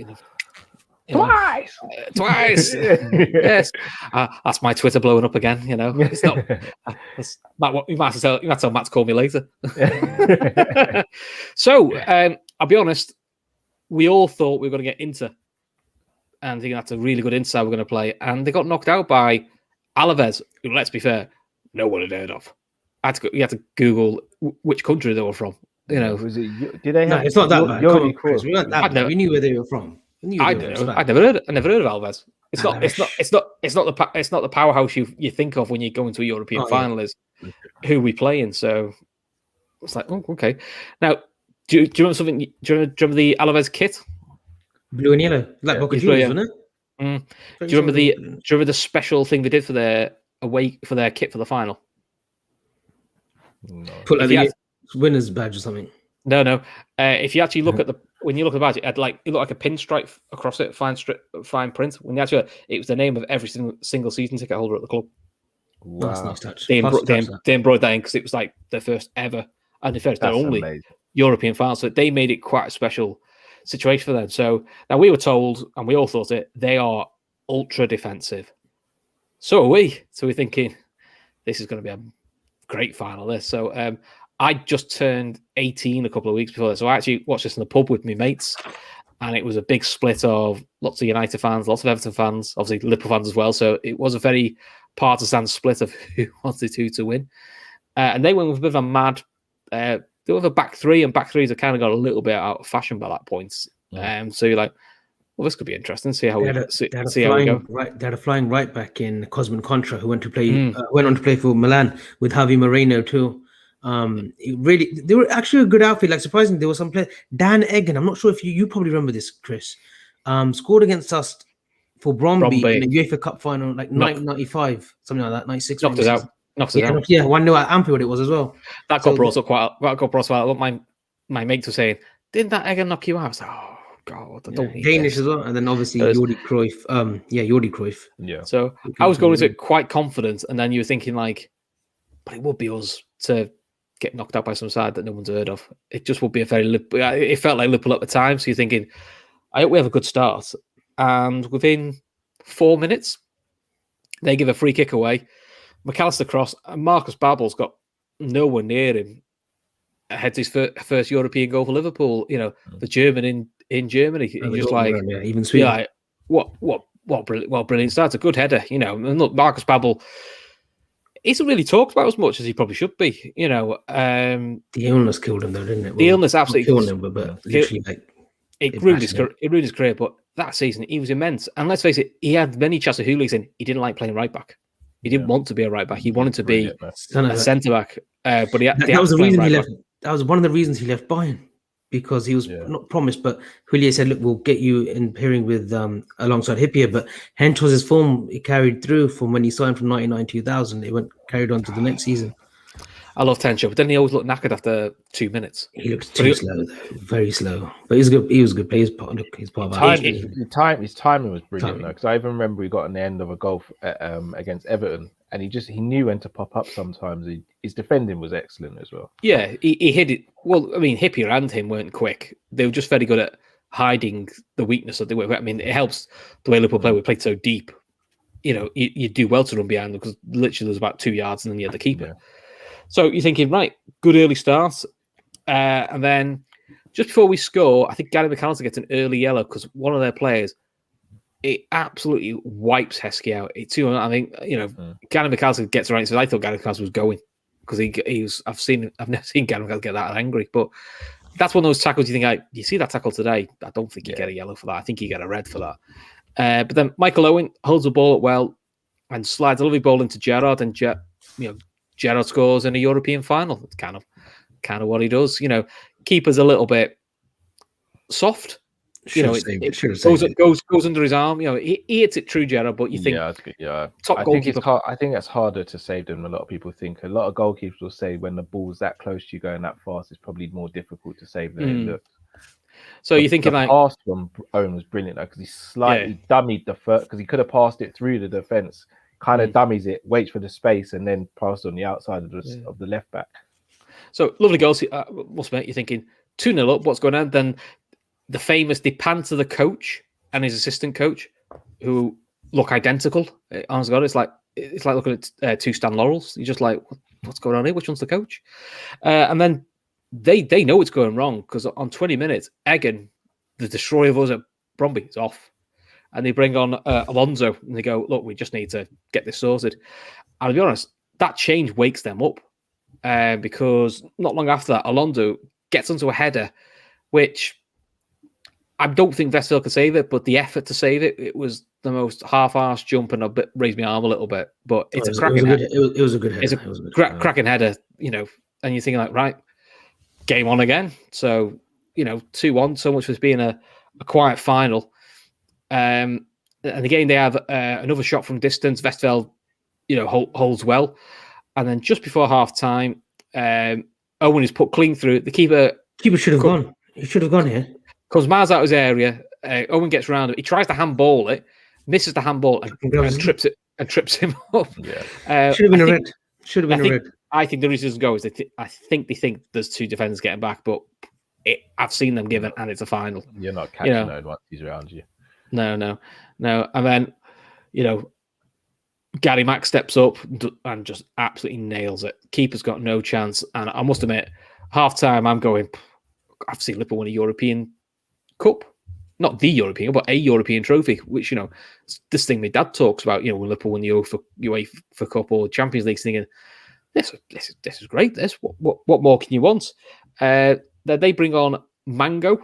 S1: twice. Yes, that's my Twitter blowing up again. It's not. Matt, you might have to tell Matt to call me later. So I'll be honest. We all thought we were going to get Inter. And thinking that's a really good inside we're going to play. And they got knocked out by Alaves, who, let's be fair, no one had heard of. You had to Google which country they were from.
S3: Was it? Did they?
S2: No, it's not that bad. Come on, Chris. We weren't that bad. We knew where they were from.
S1: I never heard of Alaves. It's not the powerhouse you think of when you go into a European final is who we play in. So it's like, oh, okay. Now, do you remember something? Do you remember the Alaves kit?
S2: Blue and yellow, like Boca Juniors, wasn't it?
S1: Do you remember the special thing they did for their kit for the final?
S2: No. Put like the winner's badge or something.
S1: No. If you actually look at when you look at the badge, it looked like a pinstripe across it, fine print. When you actually, it was the name of every single season ticket holder at the club.
S2: Wow. That's a nice touch.
S1: They embroidered that in because it was like their first ever and their only European final. So they made it quite a special situation for them. So now we were told, and we all thought they are ultra defensive. So are we. So we're thinking this is going to be a great final. So I just turned 18 a couple of weeks before this. So I actually watched this in the pub with my mates, and it was a big split of lots of United fans, lots of Everton fans, obviously Liverpool fans as well. So it was a very partisan split of who wanted who to win. And they went with a bit of a mad. They were a back three, and back threes have kind of got a little bit out of fashion by that point. So you're like, well, this could be interesting. See how we go.
S2: They had a flying right back in Cosmin Contra, who went on to play for Milan with Javi Moreno too. They were actually a good outfit. Like surprisingly, there was some player, Dan Egan. I'm not sure if you probably remember this, Chris. Scored against us for Bromby in the Uefa Cup final, like 1995, something like that. 96.
S1: Knocked us out.
S2: Yeah, 1-0 at Anfield it was as well.
S1: That got brought up quite a lot. My mates were saying, didn't that Egan knock you out? I was like, oh God, I don't need
S2: Danish
S1: this.
S2: as well. And then obviously Jordi Cruyff. Jordi Cruyff.
S3: Yeah.
S1: So I was going into it quite confident, and then you were thinking like, but it would be us to get knocked out by some side that no one's heard of. It just would be it felt like Liverpool at the time. So you're thinking, I hope we have a good start. And within 4 minutes, they give a free kick away. McAllister cross, and Marcus Babbel's got no one near him. Heads his first European goal for Liverpool. The German in Germany. Just like,
S2: even Sweden.
S1: Like, what brilliant start. It's a good header, And look, Marcus Babbel, he isn't really talked about as much as he probably should be.
S2: The illness killed him though, didn't it?
S1: The illness absolutely
S2: killed him, but literally
S1: it ruined his career. But that season, he was immense. And let's face it, he had many chances of Hoolies in. He didn't like playing right back. He didn't want to be a right back. He wanted to be a centre back. But that was the reason he left. That was one of the reasons he left Bayern, because he was not promised. But Hoolier said, "Look, we'll get you in pairing with alongside Hippier." But hence was his form. It carried through from when he signed from 1999-2000. It carried on to the next season. I love Tencho, but then he always looked knackered after 2 minutes.
S2: He looks too slow, though. Very slow. But he's good. He was good. He's part of our team.
S3: His timing was brilliant though, because I even remember he got on the end of a goal against Everton, and he knew when to pop up. Sometimes his defending was excellent as well.
S1: Yeah, he hit it. Well, I mean, Hippier and him weren't quick. They were just very good at hiding the weakness of the way. I mean, it helps the way Liverpool play. We played so deep. You know, you do well to run behind them because literally there's about 2 yards and then you had the keeper.
S3: Yeah.
S1: So you're thinking, right, good early start. And then just before we score, I think Gary McAllister gets an early yellow because one of their players, it absolutely wipes Heskey out. I think, Gary McAllister gets around and says, I thought Gary McAllister was going because he was, I've never seen Gary McAllister get that angry. But that's one of those tackles you think, you see that tackle today, I don't think you get a yellow for that. I think you get a red for that. But then Michael Owen holds the ball up well and slides a lovely ball into Gerrard, and Gerrard scores in a European final. It's kind of what he does. Keeper's a little bit soft. It goes under his arm. He hits it true, Gerrard, but you think, top goalkeeper.
S3: I think it's harder to save than a lot of people think. A lot of goalkeepers will say when the ball's that close to you going that fast, it's probably more difficult to save than it looks.
S1: So you're thinking
S3: the pass from Owen was brilliant though, because he slightly dummied the first, because he could have passed it through the defense, kind of dummies it, waits for the space, and then passes on the outside of the left back. So
S1: lovely goals. What's you're thinking 2-0 up? What's going on? Then the famous they pan to the coach and his assistant coach, who look identical. Honest God, it's like looking at two Stan Laurels. You're just like, what's going on here? Which one's the coach? And then they know it's going wrong because on 20 minutes, Egan, the destroyer of us at Bromby, is off. And they bring on Alonso and they go, look, we just need to get this sorted. I'll be honest, that change wakes them up because not long after that, Alonso gets onto a header, which I don't think Westphal could save it, but the effort to save it, it was the most half-arsed jump, and I raised my arm a little bit. But it's a cracking header.
S2: It was a good header.
S1: It's a cracking header, and you're thinking like, right, game on again. So, 2-1, so much for this being a quiet final. And again, they have another shot from distance. Westphal, holds well. And then just before half-time, Owen is put clean through. The keeper
S2: should have gone. He should have gone here.
S1: Comes miles out of his area. Owen gets around him. He tries to handball it, misses the handball, and trips him up.
S2: Yeah. Should have been a red. Should have been a red.
S1: I think the reason go is I think they think there's two defenders getting back, but I've seen them given, and it's a final.
S3: You're not catching Owen once he's around you.
S1: No. And then, Gary Mack steps up and just absolutely nails it. Keeper's got no chance. And I must admit, half-time, I'm going, I've seen Liverpool win a European Cup. Not the European, but a European trophy, which, this thing my dad talks about, when Liverpool win the UEFA Cup or Champions League, thinking, this is great. What more can you want? They bring on Mango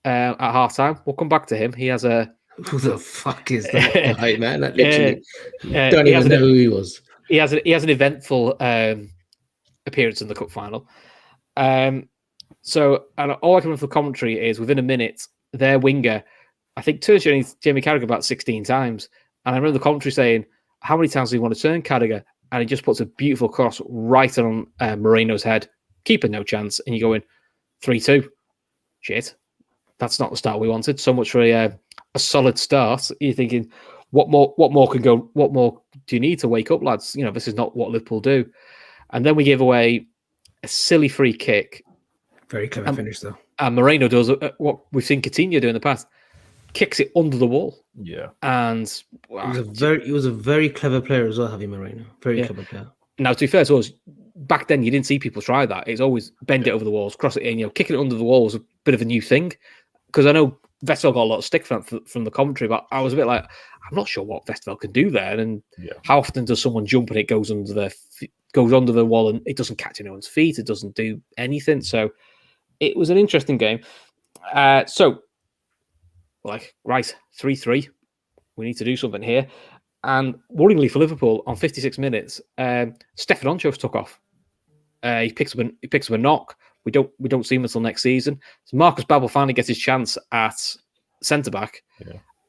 S1: at half-time. We'll come back to him. He has a...
S2: Who the fuck is that guy, man? That literally don't even know who he was.
S1: He has an eventful appearance in the cup final. So, and all I can remember for commentary is within a minute, their winger, I think, turns Jamie Carragher about 16 times. And I remember the commentary saying, how many times do you want to turn Carragher? And he just puts a beautiful cross right on Moreno's head. Keeper, no chance. And you're going 3-2. Shit. That's not the start we wanted. So much for a solid start. You're thinking, what more can go? What more do you need to wake up, lads? This is not what Liverpool do. And then we give away a silly free kick.
S2: Very clever finish, though.
S1: And Moreno does what we've seen Coutinho do in the past: kicks it under the wall.
S3: Yeah,
S1: and
S2: he was a very clever player as well, Javi Moreno. Very clever player. Now,
S1: to be fair to us, back then you didn't see people try that. It's always bend it over the walls, cross it in. Kicking it under the wall was a bit of a new thing. Because I know Westphal got a lot of stick from the commentary, but I was a bit like, I'm not sure what Westphal can do there. And how often does someone jump and it goes under the wall and it doesn't catch anyone's feet? It doesn't do anything. So it was an interesting game. Right, 3-3. We need to do something here. And worryingly for Liverpool, on 56 minutes, Stefan Onchos took off. He picks up a knock. We don't see him until next season. So Marcus Babbel finally gets his chance at centre back,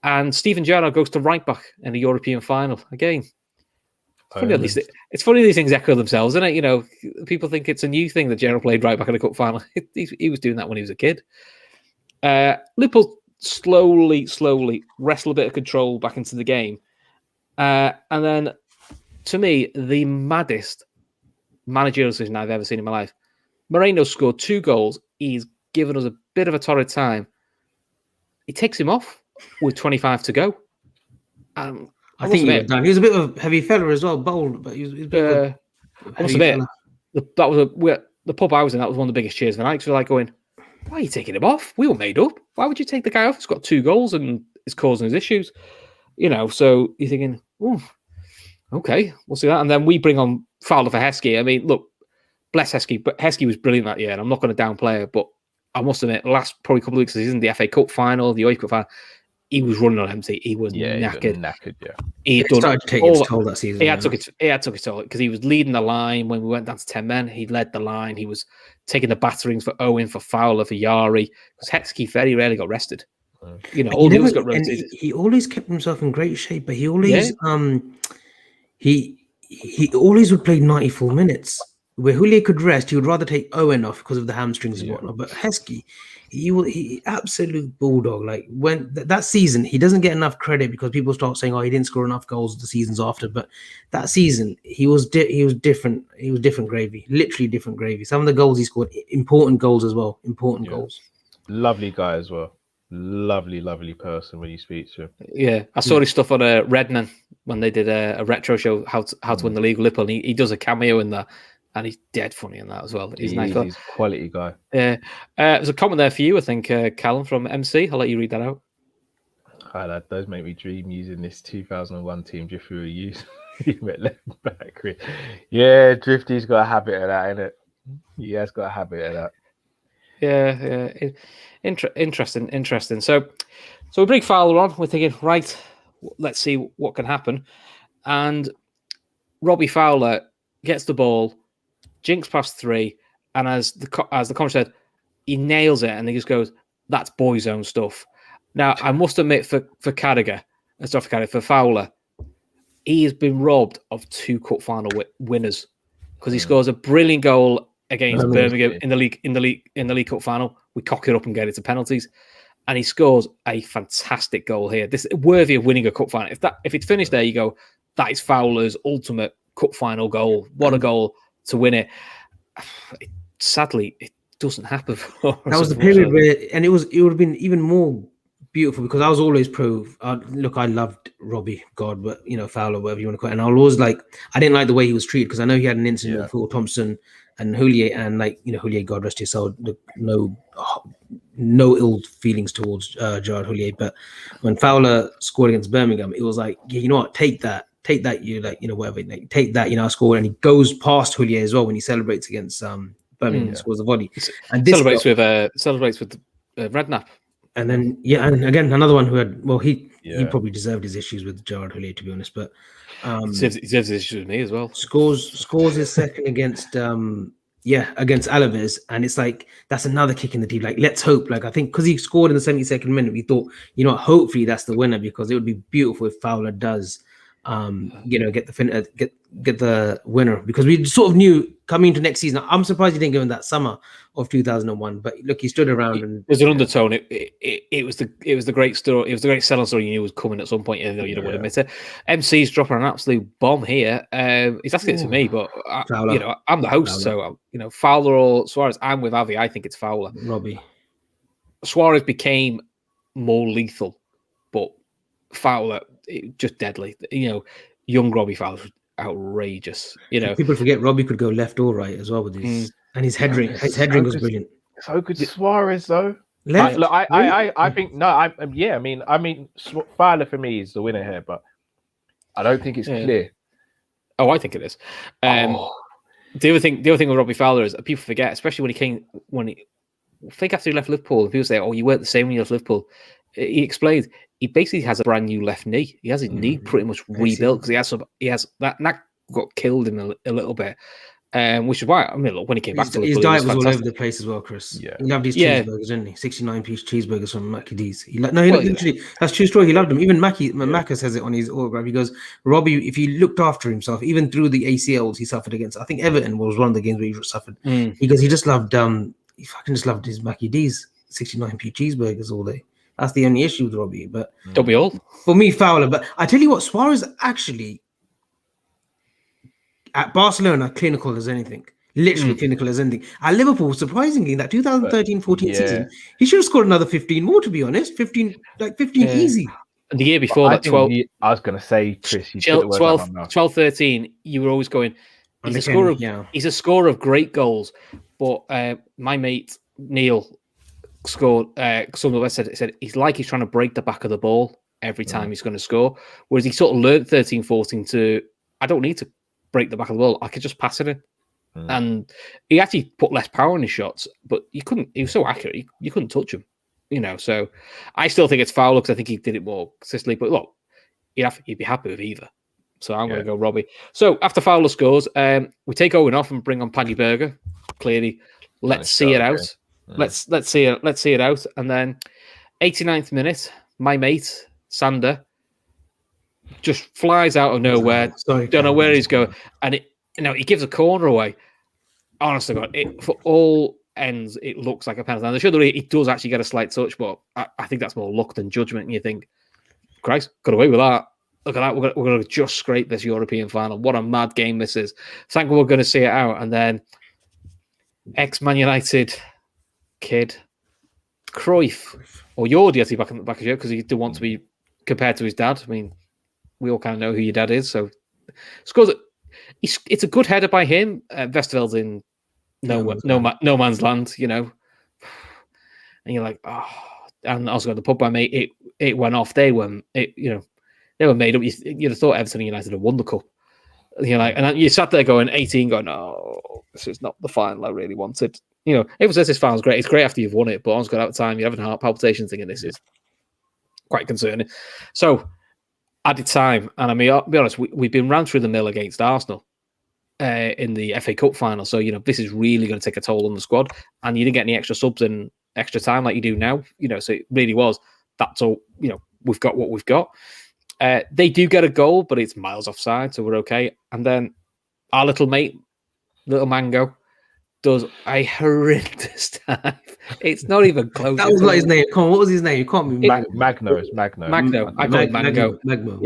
S1: and Steven Gerrard goes to right back in the European final again. It's funny these things echo themselves, isn't it? You know, people think it's a new thing that Gerrard played right back in the cup final. He was doing that when he was a kid. Liverpool slowly wrestle a bit of control back into the game. And then, to me, the maddest managerial decision I've ever seen in my life. Moreno scored 2 goals. He's given us a bit of a torrid time. He takes him off with 25 to go.
S2: I think he was done. He was a bit of a heavy fella as well, bold, but he was a bit of a heavy fella.
S1: That was the pub I was in. That was one of the biggest cheers of the night. Because we're like going, why are you taking him off? We were made up. Why would you take the guy off? He's got 2 goals and it's causing us issues. You know, so you're thinking, okay, we'll see that. And then we bring on Fowler for Heskey. I mean, look, bless Heskey, but Heskey was brilliant that year, and I'm not going to downplay her, but I must admit, the last probably couple of weeks of the season, the FA Cup final, the Uefa Cup final, he was running on empty. He was knackered.
S2: He started to take its toll that season.
S1: He had took its toll because he was leading the line when we went down to 10 men. He led the line. He was taking the batterings for Owen, for Fowler, for Yari. Because Heskey very rarely got rested. You know, all the others got rotated.
S2: He always kept himself in great shape, but he always he always would play 94 minutes. Where Houllier could rest, he would rather take Owen off because of the hamstrings and whatnot. But Heskey, he absolute bulldog. Like when that season, he doesn't get enough credit because people start saying, "Oh, he didn't score enough goals the seasons after." But that season, he was different. He was different gravy, literally different gravy. Some of the goals he scored, important goals as well, important goals.
S3: Lovely guy as well. Lovely person when you speak to him.
S1: Yeah, I saw his stuff on Redmen when they did a retro show, how to win the league with Liverpool. And he does a cameo in that. And he's dead funny in that as well. He's nice.
S3: He's a quality guy.
S1: Yeah. There's a comment there for you, I think, Callum, from MC. I'll let you read that out.
S3: Hi, lad. Those make me dream using this 2001 team Drifty we use. You met left back. Yeah, Drifty's got a habit of that, innit? He has got a habit of that.
S1: Yeah. Interesting. So we bring Fowler on. We're thinking, right, let's see what can happen. And Robbie Fowler gets the ball, jinks past 3, and as the commentator said, he nails it, and he just goes, "That's boys' own stuff." Now, I must admit, for Fowler, he has been robbed of 2 cup final winners because he scores a brilliant goal against Birmingham in the league cup final. We cock it up and get it to penalties, and he scores a fantastic goal here. This is worthy of winning a cup final. If it's finished there, you go, that is Fowler's ultimate cup final goal. What a goal to win it. Sadly, it doesn't happen for us.
S2: That was the period where, and it would have been even more beautiful because I was always pro. Look, I loved Robbie, but Fowler, whatever you want to call it. And I was always like, I didn't like the way he was treated because I know he had an incident with Phil Thompson and Houllier, and Houllier, God rest his soul, no ill feelings towards Gerard Houllier. But when Fowler scored against Birmingham, it was like, you know what, take that, whatever, take that, I scored. And he goes past Houllier as well when he celebrates against Birmingham, scores a volley. And
S1: celebrates with Redknapp.
S2: And then, and again, another one who had, he probably deserved his issues with Gerard Houllier, to be honest, but
S1: he deserves his issues with me as well.
S2: Scores his second against Alaves, and it's like, that's another kick in the teeth. Like, let's hope, I think because he scored in the 72nd minute, we thought, hopefully that's the winner, because it would be beautiful if Fowler does get the winner, because we sort of knew coming into next season. I'm surprised he didn't go in that summer of 2001, but look, he stood around and
S1: there's an undertone. It was the great story. It was the great selling story you knew was coming at some point, even though you don't want to admit it. MC's dropping an absolute bomb here. He's asking it to me, but I'm the host, Fowler. So Fowler or Suarez. I'm with Avy. I think it's Fowler.
S2: Robbie
S1: Suarez became more lethal, but Fowler just deadly. Young Robbie Fowler was outrageous.
S2: People forget Robbie could go left or right as well with his and his headering. His headering was brilliant.
S3: So good Suarez though.
S2: Left.
S3: I think no. I mean, Fowler for me is the winner here, but I don't think it's clear.
S1: Oh, I think it is. The other thing with Robbie Fowler is people forget, especially I think after he left Liverpool, people say, "Oh, you weren't the same when you left Liverpool." He explained he basically has a brand new left knee. He has his knee pretty much rebuilt because he has that got killed him a little bit, which is why I mean, look, when he came back to
S2: His
S1: Liverpool,
S2: diet
S1: it
S2: was all
S1: fantastic.
S2: over the place as well, Chris.
S3: Yeah.
S2: He loved his
S1: Yeah.
S2: cheeseburgers, didn't he? 69-piece cheeseburgers from Mackie D's. He
S1: Well,
S2: literally, that's true story. He loved them. Even Macca says it on his autograph. He goes, Robbie, if he looked after himself, even through the ACLs he suffered against, I think Everton was one of the games where he suffered. He goes, he just loved, he fucking just loved his Mackie D's 69p cheeseburgers all day. That's the only issue with Robbie. But
S1: don't we all?
S2: for me, Fowler. But I tell you what, Suarez actually at Barcelona clinical as anything. Literally clinical as anything. At Liverpool, surprisingly, that 2013-14 season, he should have scored another 15 more, to be honest. 15 easy.
S1: And the year before that, 12.
S3: I was going to say, Chris, you took the words out of my mouth.
S1: 12-13, you were always going, he's a scorer of great goals. But my mate, Neil, scored, some of us said he's like he's trying to break the back of the ball every time he's going to score. Whereas he sort of learned 13-14 to, I don't need to break the back of the ball. I could just pass it in. And he actually put less power in his shots, but he was so accurate, you couldn't touch him, so I still think it's Fowler because I think he did it more consistently, but look, he'd be happy with either. So I'm going to go Robbie. So after Fowler scores, we take Owen off and bring on Paddy Berger. Clearly, let's see it out. Let's see it out. And then 89th minute, my mate, Sander, just flies out of nowhere. Don't know where he's going. And he gives a corner away. Honestly, God, for all ends, it looks like a penalty. And he does actually get a slight touch, but I think that's more luck than judgment. And you think, Christ, got away with that. Look at that. We're going to just scrape this European final. What a mad game this is. Thank God we're going to see it out. And then ex-Man United kid, Cruyff, or Jordi, as he back of his shirt, because he didn't want to be compared to his dad. I mean, we all kind of know who your dad is. So scores. It's a good header by him. Westerveld's in no man's land, And you're like, oh. And also got the pub by mate. It went off. They were made up. You'd have thought Everton and United had won the cup. And you sat there going 18, going, oh, this is not the final I really wanted. Everyone says this final's great. It's great after you've won it, but honestly, at the time you're having heart palpitations thinking this is quite concerning. So added time, and I mean, I'll be honest, we've been ran through the mill against Arsenal in the FA Cup final. So this is really going to take a toll on the squad, and you didn't get any extra subs and extra time like you do now. So it really was. That's all. We've got what we've got. They do get a goal, but it's miles offside, so we're okay. And then our little mate, Little Mango, does a horrendous dive. It's not even close.
S2: That was not his name. Come on, what was his name? You can't be
S3: Magno. It's Magno.
S1: I call him Mango.
S2: Magno.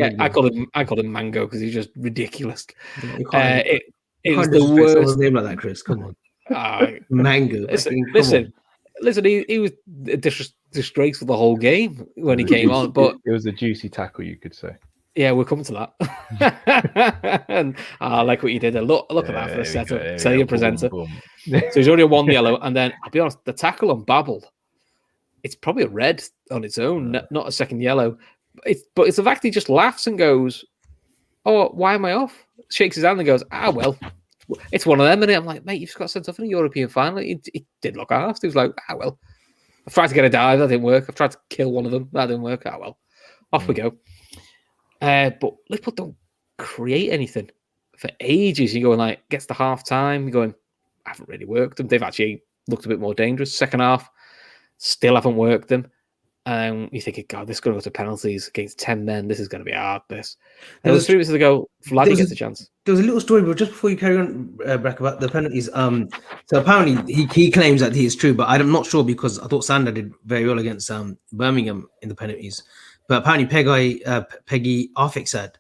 S1: I call him Mango because he's just ridiculous.
S2: It
S1: was the worst
S2: name like that, Chris. Come on. Mango.
S1: Listen. He was disgraceful the whole game when he came on, but
S3: it was a juicy tackle, you could say.
S1: Yeah, we'll come to that. And I like what you did there. Look at that for a setup. Tell your presenter. Boom. So he's already one yellow, and then I'll be honest, the tackle on Babel, it's probably a red on its own, not a second yellow. But it's the fact he just laughs and goes, "Oh, why am I off?" Shakes his hand and goes, well, it's one of them. And I'm like, mate, you've just got sent off in a European final. He did look arsed. He was like, well, I've tried to get a dive, that didn't work. I've tried to kill one of them, that didn't work. Well, off we go. But Liverpool don't create anything for ages. You're going like, gets to half time, you're going, I haven't really worked them. They've actually looked a bit more dangerous. Second half, still haven't worked them. You think, God, this is going to go to penalties against 10 men. This is going to be hard, this. And there's 3 minutes to go. Vladdy gets a chance.
S2: There was a little story, but just before you carry on, Brack, about the penalties. So apparently he claims that he is true, but I'm not sure because I thought Sander did very well against Birmingham in the penalties. But apparently Peggy Arfikzad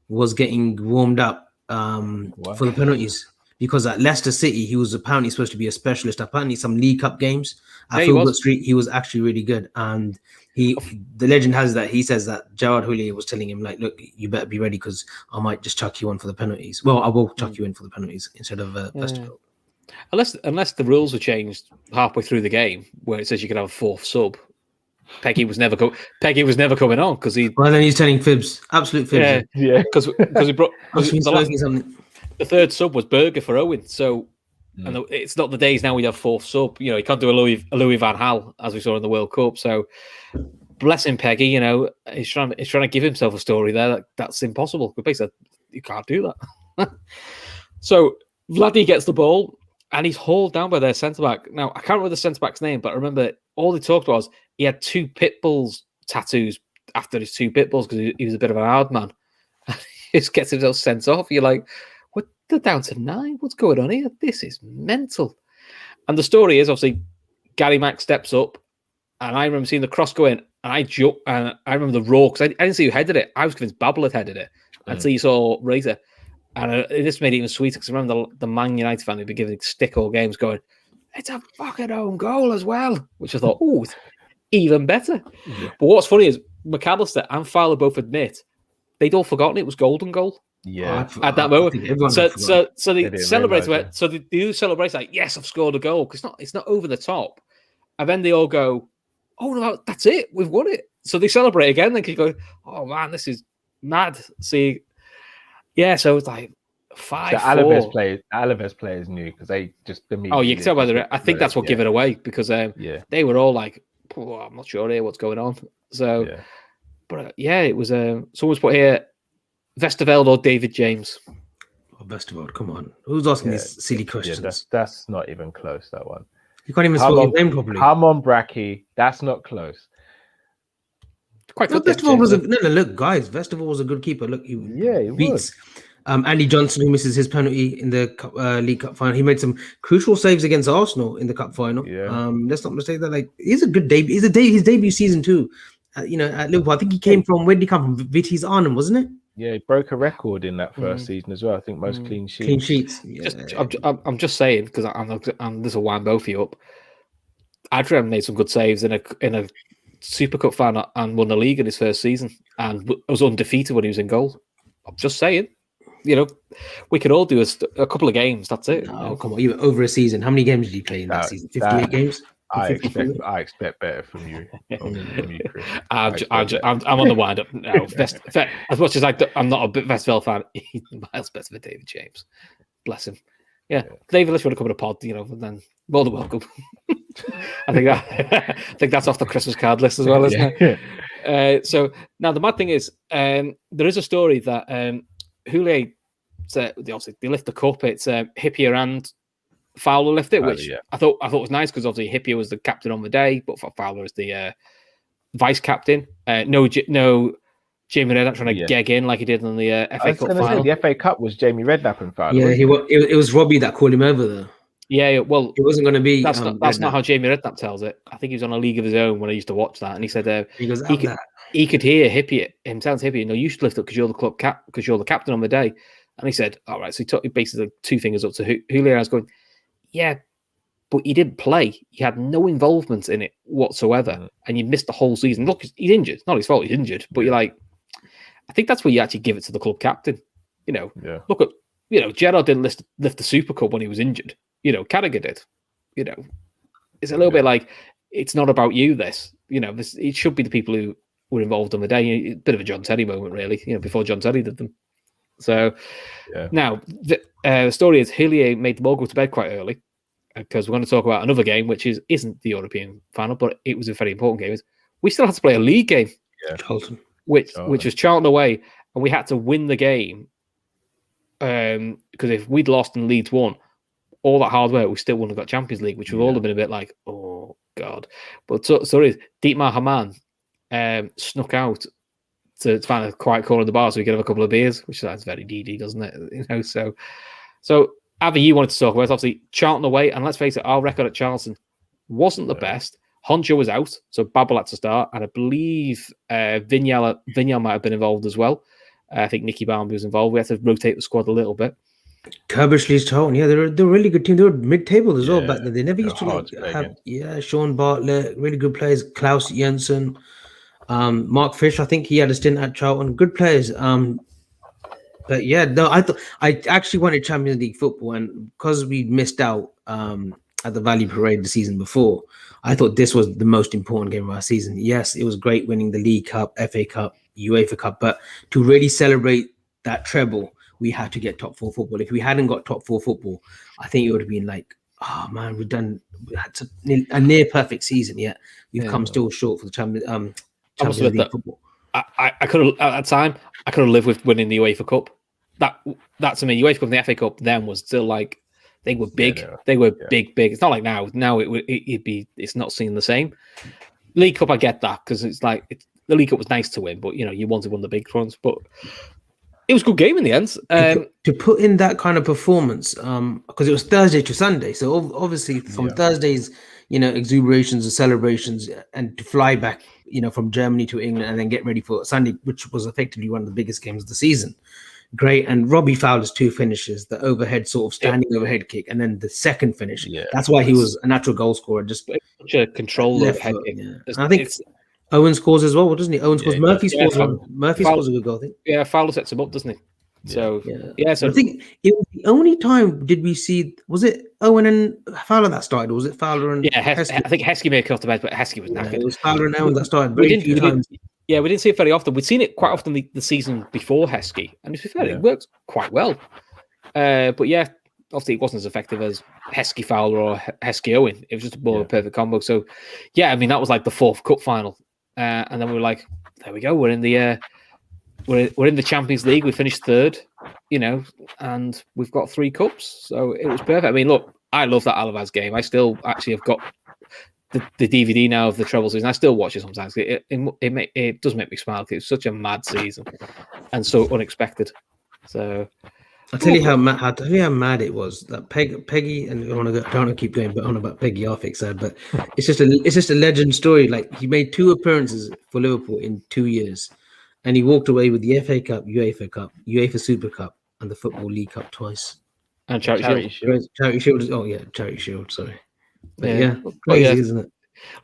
S2: was getting warmed up for the penalties because at Leicester City, he was apparently supposed to be a specialist. Apparently some League Cup games at Filbert Street, he was actually really good. And the legend has that he says that Gerard Houllier was telling him, like, look, you better be ready because I might just chuck you on for the penalties. Well, I will chuck you in for the penalties instead of Westerveld.
S1: Unless the rules were changed halfway through the game where it says you could have a 4th sub. Peggy was never coming on because he.
S2: Well, then he's telling fibs, absolute fibs.
S1: Yeah. Because he brought the 3rd sub was Berger for Owen. So, and it's not the days now we have 4th sub. He can't do a Louis Van Gaal as we saw in the World Cup. So, bless him, Peggy. He's trying to give himself a story there. That's impossible. But basically, you can't do that. So Vladdy gets the ball and he's hauled down by their centre back. Now, I can't remember the centre back's name, but I remember all they talked was he had 2 pit bulls tattoos after his 2 pit bulls because he was a bit of an hard man. He just gets himself sent off. You're like, what? They're down to 9. What's going on here? This is mental. And the story is obviously Gary Mack steps up, and I remember seeing the cross go in, and I jumped, and I remember the roar because I didn't see who headed it. I was convinced Babel had headed it until you saw Razor. And this made it even sweeter because I remember the Man United fan who'd been giving stick all games going, it's a fucking own goal as well, which I thought, oh, even better. Yeah. But what's funny is McAllister and Fowler both admit they'd all forgotten it was golden goal.
S3: Yeah,
S1: at that moment. So they celebrate. So they do celebrate like, yes, I've scored a goal because it's not over the top. And then they all go, oh no, that's it, we've won it. So they celebrate again. Then keep going, oh man, this is mad. See, yeah. So it's like 5-4.
S3: The Alaves players knew because they just immediately.
S1: Oh, you can tell by the. I think that's what gave it away because they were all like, oh, I'm not sure here what's going on. So, but it was someone's put here. Vesterveld or David James?
S2: Oh, Vesterveld, come on. Who's asking these silly questions?
S3: Yeah, that's not even close, that one.
S2: You can't even spell his name properly.
S3: Come on, Bracky. That's not close.
S1: Quite
S2: good. Vesterveld was look, guys, Vesterveld was a good keeper. Look, he beats Andy Johnson, who misses his penalty in the League Cup final. He made some crucial saves against Arsenal in the Cup final. Yeah. Let's not mistake that. Like, he's a good debut. His debut season too. At Liverpool. I think he came from, where did he come from? Vitesse Arnhem, wasn't it?
S3: Yeah, he broke a record in that first season as well. I think most clean sheets.
S2: Clean sheets.
S1: Yeah. I'm just saying because I'm this will wind both of you up. Adrian made some good saves in a Super Cup final and won the league in his first season and was undefeated when he was in goal. I'm just saying, we could all do a couple of games. That's it.
S2: Oh, come on, even over a season. How many games did he play in that season? 58 games.
S3: I expect better from you. Chris.
S1: I'm on the wind up now. As much as I'm not a big Vesterveld fan, he's miles better than David James. Bless him. Yeah. David, let's want to come to a pod, then more than welcome. I think that's off the Christmas card list as well, isn't it? So now the mad thing is, there is a story that Houllier, obviously they lift the cup. It's Hippier and Fowler lift it, which I thought was nice because obviously Hippier was the captain on the day, but Fowler is the vice captain. No Jamie Redknapp trying to geg in like he did on the FA Cup final.
S3: The FA Cup was Jamie Redknapp and Fowler.
S2: Yeah, it was Robbie that called him over though.
S1: Yeah, well,
S2: it wasn't going to be.
S1: That's not how Jamie Redknapp tells it. I think he was on a league of his own when I used to watch that, and he said he could hear Hippier himself. Hippier, no, you should lift up because you're the club because you're the captain on the day. And he said, all right. So he basically 2 fingers up to Houllier. I was going, yeah, but he didn't play. He had no involvement in it whatsoever, and you missed the whole season. Look, he's injured. It's not his fault. He's injured, but you're like, I think that's where you actually give it to the club captain. Look at Gerrard didn't lift the Super Cup when he was injured. Carragher did. It's a little bit like it's not about you. It should be the people who were involved on the day. A bit of a John Terry moment, really. Before John Terry did them. So now the story is Houllier made them all go to bed quite early because we're going to talk about another game which isn't the European final, but it was a very important game. We still had to play a league game, which was Charlton away, and we had to win the game because if we'd lost and Leeds won, all that hard work, we still wouldn't have got Champions League, which would all have been a bit like, oh god. But so Dietmar Hamann snuck out to find a quiet corner of the bar so we could have a couple of beers, which sounds very DD, doesn't it? So Avy, you wanted to talk about obviously Charlton away, and let's face it, our record at Charlton wasn't the best. Honcho was out, so Babel had to start, and I believe Vignal might have been involved as well. I think Nicky Barmby was involved. We had to rotate the squad a little bit.
S2: Kerbishley's Charlton, they're a really good team. They were mid-table as well back then. They never used to have Sean Bartlett, really good players. Klaus Jensen, Mark Fish. I think he had a stint at Charlton. Good players. But I actually wanted Champions League football, and because we missed out at the Valley Parade the season before, I thought this was the most important game of our season. Yes, it was great winning the League Cup, FA Cup, UEFA Cup, but to really celebrate that treble, we had to get top 4 football. If we hadn't got top 4 football, I think it would have been like, oh man, we had a near perfect season. Yet we've come still short for the Champions League football.
S1: I could have at that time. I could have lived with winning the UEFA Cup. That to me, UEFA Cup and the FA Cup then was still like They were big.
S3: Yeah,
S1: They were big. It's not like now. Now it's not seen the same. League Cup, I get that because it's like the League Cup was nice to win, but you wanted one of the big ones. But it was a good game in the end.
S2: To put in that kind of performance, because it was Thursday to Sunday, so obviously from Thursday's exuberations and celebrations, and to fly back from Germany to England and then get ready for Sunday, which was effectively one of the biggest games of the season. Great. And Robbie Fowler's 2 finishes, the overhead sort of standing overhead kick, and then the second finish. Yeah, that's why he was a natural goal scorer. Just
S1: such a control of head kick.
S2: Yeah. I think Owen scores as well, doesn't he? Owen scores. Murphy scores one. Murphy scores a good goal, I think.
S1: Yeah, Fowler sets him up, doesn't he? So so
S2: I think it was the only time did we see, was it Owen and Fowler that started, or was it Fowler and
S1: Heskey? I think Heskey may have cut the bed, but Heskey was knackered.
S2: It was Fowler and Owen that started very few times.
S1: We didn't see it very often. We'd seen it quite often the season before Heskey, and to be fair, it worked quite well. But obviously it wasn't as effective as Heskey Fowler or Heskey Owen. It was just more of a perfect combo. So I mean that was like the 4th cup final, and then we were like, there we go, we're in the we're in the Champions League. We finished 3rd, and we've got 3 cups, so it was perfect. I mean, look, I love that Alaves game. I still actually have got the DVD now of the treble season. I still watch it sometimes. It does make me smile because it's such a mad season and so unexpected. So
S2: I'll tell you how mad it was that Peggy, and I don't want to keep going on about Peggy Arfick said, but it's just a legend story. Like, he made 2 appearances for Liverpool in 2 years, and he walked away with the FA Cup, UEFA Cup, UEFA Super Cup, and the Football League Cup twice.
S1: And Charity Shield.
S2: Charity Shield. Oh yeah, Charity Shield. Sorry. But crazy, isn't it?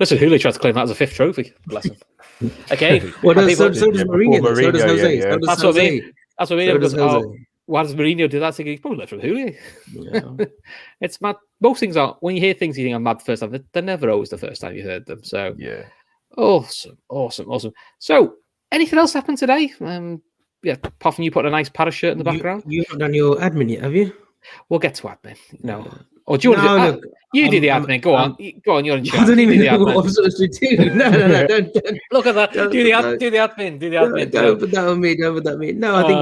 S1: Listen, Julio tried to claim that as a 5th trophy. Bless him. Okay.
S2: So does Mourinho. So does Jose.
S1: That's what I mean. That's what I mean. Because, why does Mourinho do that? Thinking he's probably left from Julio. Yeah. It's mad. Most things are, when you hear things you think are mad the first time, they're never always the first time you heard them. So awesome. So anything else happened today? Apart from you putting a nice Paris shirt in the background.
S2: You haven't done your admin yet, have you?
S1: We'll get to admin. No. Or do you want to do the admin? Go on, you're in charge.
S2: I don't even know what I'm supposed to do. No, don't.
S1: Look at that. Do the admin.
S2: Don't put that on me. No, I think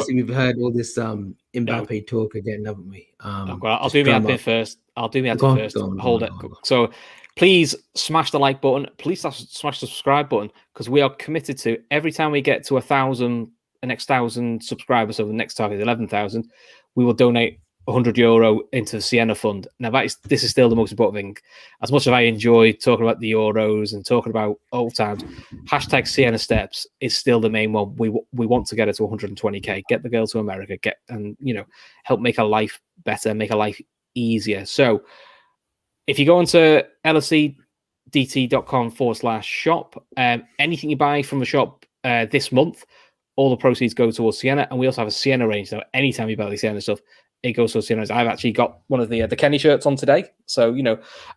S2: we've heard all this Mbappe talk again, haven't we?
S1: I'll do the admin first. Hold it. So please smash the like button. Please smash the subscribe button, because we are committed to, every time we get to 1,000, the next 1,000 subscribers, so the next target is 11,000, we will donate €100 into the Siena Fund. Now, this is still the most important thing. As much as I enjoy talking about the Euros and talking about old times, hashtag Siena Steps is still the main one. We want to get it to 120k, get the girl to America, help make her life better, make her life easier. So if you go onto lfcdt.com/shop, anything you buy from the shop this month, all the proceeds go towards Siena, and we also have a Siena range. So anytime you buy the Siena stuff, it goes to Siena. I've actually got one of the Kenny shirts on today. So,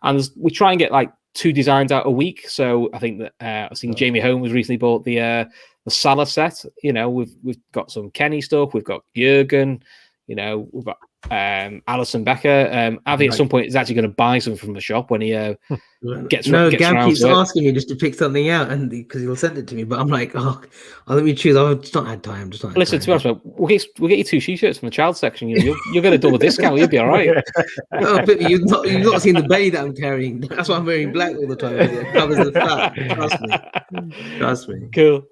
S1: and we try and get like 2 designs out a week. So I think that I've seen Jamie Holmes recently bought the Salah set. We've got some Kenny stuff. We've got Jurgen. We've got Alison Becker. Avy at some point is actually going to buy something from the shop when he gets
S2: Gav keeps asking me just to pick something out, and because he'll send it to me, but I'm like, let me choose. I've just not had time.
S1: Listen, to be honest, we'll get you 2 t-shirts from the child section. You'll get a double discount. You'll be all right.
S2: No, but you've not seen the belly that I'm carrying. That's why I'm wearing black all the time. It covers the fat. Trust me.
S1: Cool.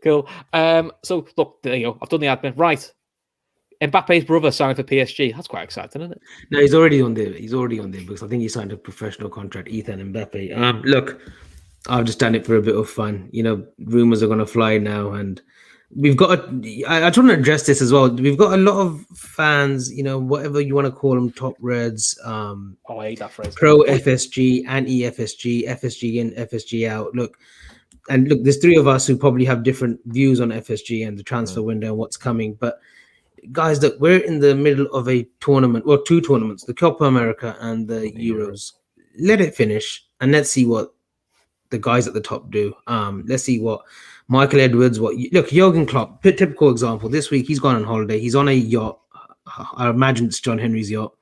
S1: So look, there you go. I've done the admin. Right. Mbappe's brother signed for PSG. That's quite exciting, isn't it?
S2: No, he's already on there. Because I think he signed a professional contract, Ethan Mbappe. Look, I've just done it for a bit of fun. Rumors are going to fly now, and we've got. I just want to address this as well. We've got a lot of fans. Whatever you want to call them, top reds.
S1: I hate that phrase.
S2: Pro FSG, anti FSG, FSG in, FSG out. Look, there's 3 of us who probably have different views on FSG and the transfer window and what's coming, but. Guys, that we're in the middle of a tournament, 2 tournaments, the Copa America and the Euros. Let it finish, and let's see what the guys at the top do. Let's see what Michael Edwards, look, Jurgen Klopp, typical example. This week he's gone on holiday. He's on a yacht. I imagine it's John Henry's yacht,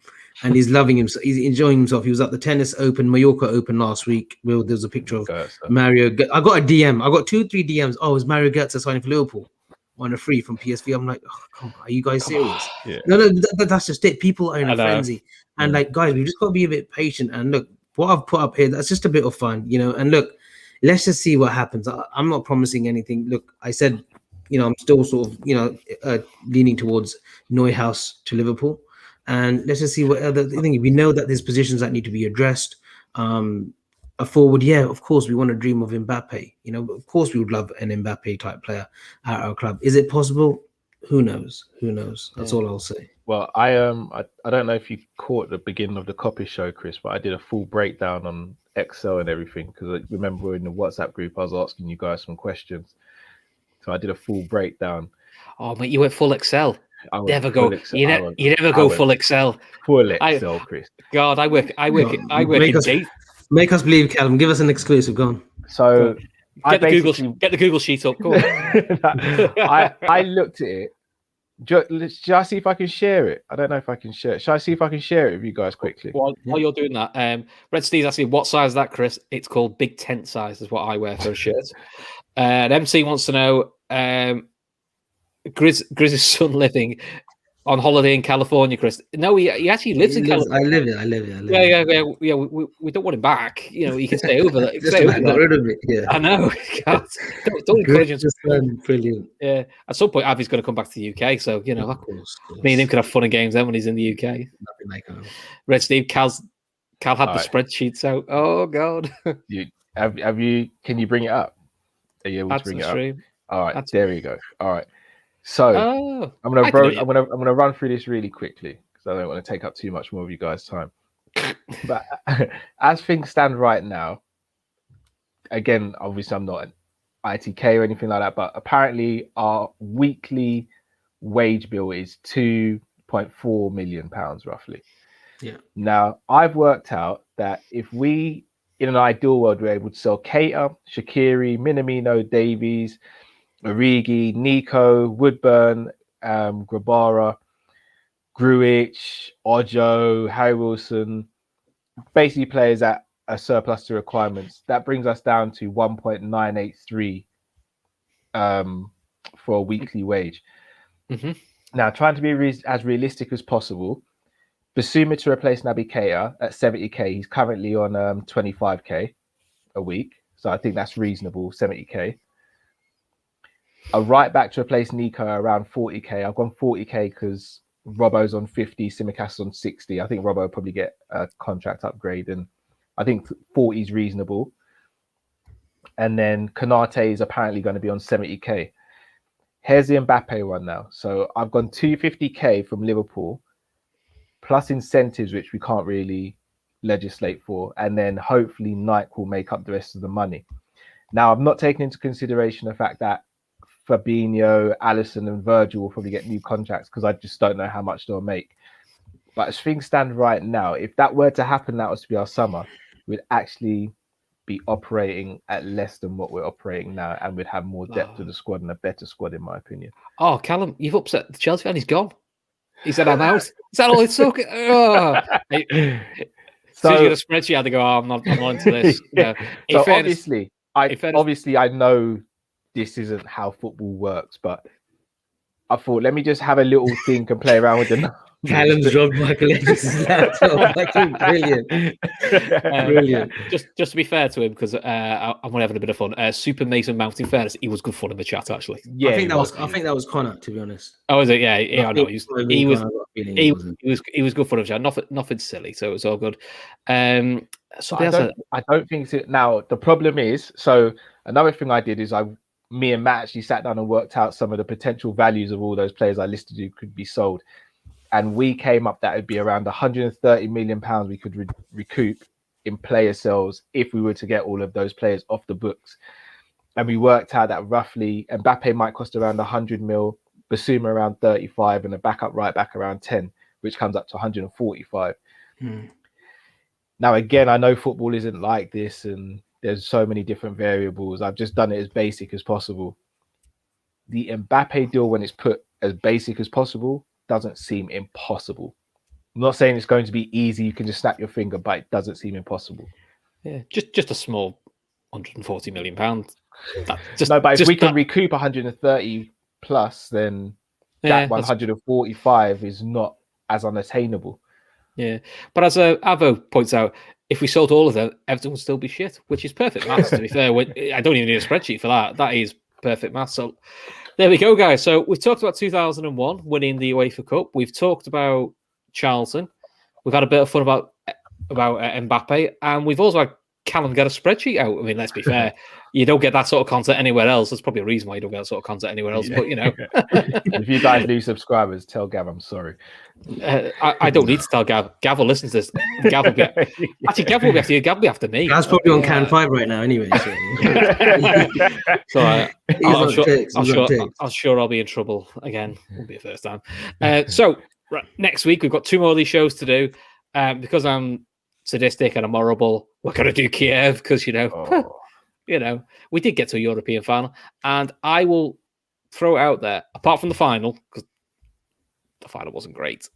S2: and he's loving himself. He's enjoying himself. He was at the Tennis Open, Mallorca Open last week. There was a picture of Mario. I got a DM. I got 2-3 DMs. Oh, is Mario Götze signing for Liverpool? on a free from PSV. I'm like, oh, come on, are you guys serious?
S3: Yeah.
S2: No, that's just it. People are in
S1: I
S2: a
S1: know.
S2: frenzy, and like, guys, we just got to be a bit patient. And look, what I've put up here, that's just a bit of fun, you know. And look, let's just see what happens. I'm not promising anything. Look, I said, you know, I'm still sort of, you know, leaning towards Neuhaus to Liverpool, and let's just see what other thing. We know that there's positions that need to be addressed. A forward, yeah, of course, we want to dream of Mbappe. You know, of course, we would love an Mbappe type player at our club. Is it possible? Who knows? Who knows? That's all I'll say.
S3: Well, I don't know if you caught the beginning of the copy show, Chris, but I did a full breakdown on Excel and everything because I remember in the WhatsApp group I was asking you guys some questions. So I did a full breakdown.
S1: Oh, mate, you went full Excel.
S3: I went
S1: Never
S3: full
S1: go.
S3: Excel.
S1: You never go full Excel.
S3: Full Excel, Chris.
S1: God, I work
S2: Make
S1: in
S2: us,
S1: date.
S2: make us believe, Callum. Give us an exclusive. Go on.
S3: So
S1: Get the Google sheet up. Go on.
S3: I looked at it. Should I see if I can share it? I don't know if I can share it. Should I see if I can share it with you guys quickly?
S1: While you're doing that, Red Steve's asking what size is that, Chris? It's called big tent size, is what I wear for a shirt. And MC wants to know Grizz's son living on holiday in California, Chris. No, he actually lives in California.
S2: I live it.
S1: Yeah. We don't want him back. You know, he can stay over.
S2: Just got rid of it. Yeah.
S1: I know. God, don't encourage him.
S2: Brilliant.
S1: Yeah. At some point, Avi's going to come back to the UK. So, you know,
S2: Of course.
S1: me and him could have fun and games then when he's in the UK.
S2: Nothing like
S1: Red Steve, Cal had the
S3: Right.
S1: spreadsheets out. Oh, God.
S3: Have you? Can you bring it up? Are you able
S1: Add
S3: to bring
S1: the
S3: it up?
S1: stream.
S3: All right,
S1: That's-
S3: there we go. All right. So
S1: Oh.
S3: I'm gonna
S1: I can do it.
S3: I'm gonna run through this really quickly because I don't want to take up too much more of you guys' time. But as things stand right now, again, obviously I'm not an ITK or anything like that, but apparently our weekly wage bill is £2.4 million roughly.
S2: Yeah.
S3: Now I've worked out that if we, in an ideal world, we're able to sell Keita, Shaqiri, Minamino, Davies, Origi, Nico, Woodburn, Grabara, Gruich, Ojo, Harry Wilson, basically players at a surplus to requirements. That brings us down to 1.983 for a weekly wage.
S1: Mm-hmm.
S3: Now, trying to be as realistic as possible, Basuma to replace Naby Keita at 70k. He's currently on 25k a week, so I think that's reasonable. 70k. A right back to replace Nico around 40k. I've gone 40k because Robbo's on 50, Simicast's on 60. I think Robbo will probably get a contract upgrade, and I think 40 is reasonable. And then Konate is apparently going to be on 70k. Here's the Mbappe one now. So I've gone 250k from Liverpool, plus incentives, which we can't really legislate for. And then hopefully Nike will make up the rest of the money. Now, I've not taken into consideration the fact that Fabinho, Alisson and Virgil will probably get new contracts because I just don't know how much they'll make. But as things stand right now, if that were to happen, that was to be our summer, we'd actually be operating at less than what we're operating now, and we'd have more depth to the squad and a better squad, in my opinion.
S1: Oh, Callum, you've upset the Chelsea fan. He's gone. He said, I'm out. Is that all it's took? Oh. So you get a spreadsheet, they go, oh, I'm not into this.
S3: Yeah.
S1: No.
S3: So obviously, I know this isn't how football works, but I thought, let me just have a little think and play around with the numbers.
S2: Callum's dropped Michael Edge's laptop. Like, brilliant. Brilliant.
S1: Just to be fair to him, because I'm having a bit of fun. Super Mason Mount, in fairness, he was good fun in the chat, actually.
S3: Yeah,
S2: I think that was Connor, to be honest.
S1: Oh, is it? Yeah, I know. He was good fun in the chat. Nothing silly, so it was all good. So
S3: I don't think so. Now the problem is, so another thing I did is me and Matt actually sat down and worked out some of the potential values of all those players I listed who could be sold, and we came up that it'd be around 130 million pounds we could recoup in player sales if we were to get all of those players off the books. And we worked out that roughly Mbappe might cost around 100 mil, Basuma around 35, and a backup right back around 10, which comes up to 145. Now, again, I know football isn't like this and there's so many different variables. I've just done it as basic as possible. The Mbappe deal, when it's put as basic as possible, doesn't seem impossible. I'm not saying it's going to be easy. You can just snap your finger, but it doesn't seem impossible.
S1: Yeah, just a small 140 million pounds.
S3: But if we can recoup 130 plus, then
S1: Yeah,
S3: that 145 is not as unattainable.
S1: Yeah, but as Avo points out, if we sold all of them, Everton would still be shit, which is perfect maths, to be fair. I don't even need a spreadsheet for that. That is perfect maths. So there we go, guys. So we've talked about 2001 winning the UEFA Cup. We've talked about Charlton. We've had a bit of fun about Mbappe, and we've also had Callum get a spreadsheet out. I mean, let's be fair. You don't get that sort of content anywhere else. There's probably a reason why you don't get that sort of content anywhere else. Yeah. But, you know.
S3: If you guys lose subscribers, tell Gav I'm sorry.
S1: I don't need to tell Gav. Gav will listen to this. Gav will be after you. Gav will be after me.
S2: Gav's probably on Can 5 right now anyway.
S1: So, I'm sure I'll be in trouble again. Won't be the first time. So next week, we've got 2 more of these shows to do. Because I'm sadistic and I'm horrible, we're going to do Kiev because, you know, we did get to a European final. And I will throw it out there, apart from the final, because the final wasn't great.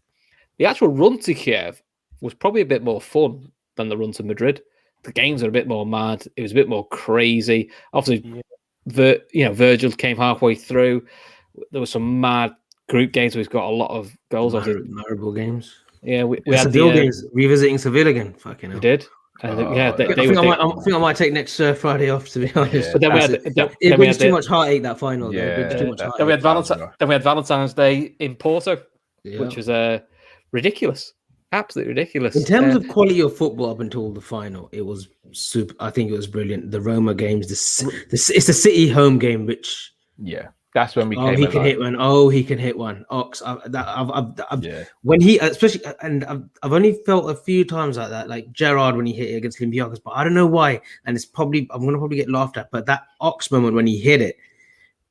S1: The actual run to Kiev was probably a bit more fun than the run to Madrid. The games are a bit more mad. It was a bit more crazy. Obviously, Virgil came halfway through. There were some mad group games. We've got a lot of goals.
S2: Memorable games.
S1: Yeah, we
S2: had the games revisiting Seville again. Fucking hell.
S1: We did.
S2: I think I might take next Friday off, to be honest.
S1: Yeah. But then
S2: it brings too much heartache, that final.
S1: Yeah. Then we had Valentine's Day in Porto, which was ridiculous. Absolutely ridiculous.
S2: In terms of quality of football up until the final, it was super. I think it was brilliant. The Roma games, it's the City home game, which
S3: that's when we came.
S2: He can hit one. Oh, he can hit one. Ox. When he, especially, and I've only felt a few times like that, like Gerrard when he hit it against Olympiacos, but I don't know why. And I'm gonna probably get laughed at. But that Ox moment when he hit it,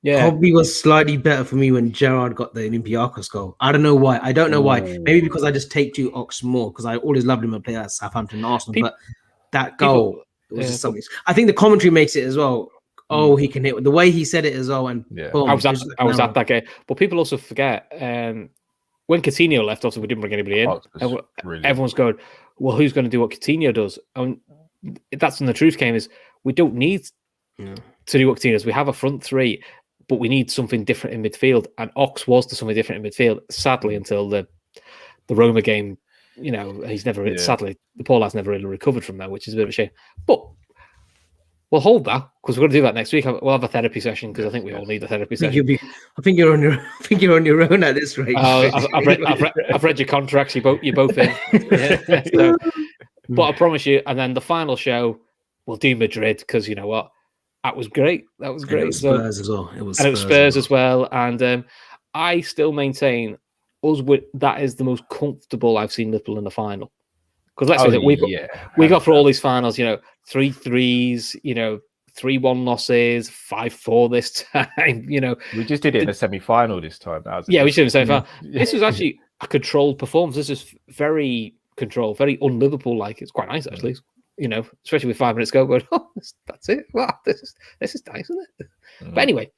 S2: probably was slightly better for me when Gerrard got the Olympiacos goal. I don't know why. I don't know why. Maybe because I just take to Ox more because I always loved him to play at Southampton and Arsenal. But that goal was just something. I think the commentary makes it as well. Oh, he can hit the way he said it as well. And boom,
S1: I was at that game. But people also forget when Coutinho left, also we didn't bring anybody in. Everyone's going, well, who's going to do what Coutinho does? And that's when the truth came is we don't need to do what Coutinho does. We have a front three, but we need something different in midfield. And Ox was to something different in midfield, sadly, until the Roma game. You know, he's never sadly, the Paul has never really recovered from that, which is a bit of a shame. But we'll hold that because we're going to do that next week. We'll have a therapy session because I think we all need a therapy session.
S2: I think you're on your own at this rate.
S1: I've read your contracts. You're both in. But I promise you. And then the final show, we'll do Madrid because you know what, that was great. That was great.
S2: It was Spurs as well.
S1: It was Spurs as well. And I still maintain that is the most comfortable I've seen Liverpool in the final. Because let's say that we got for all these finals, 3-3s, 3-1 losses, 5-4 this time,
S3: We just did it in the semi-final this time.
S1: We did it in the semi-final. This was actually a controlled performance. This is very controlled, very un-Liverpool-like. It's quite nice, actually. Especially with 5 minutes go, going, that's it. Wow, this is nice, isn't it? But anyway,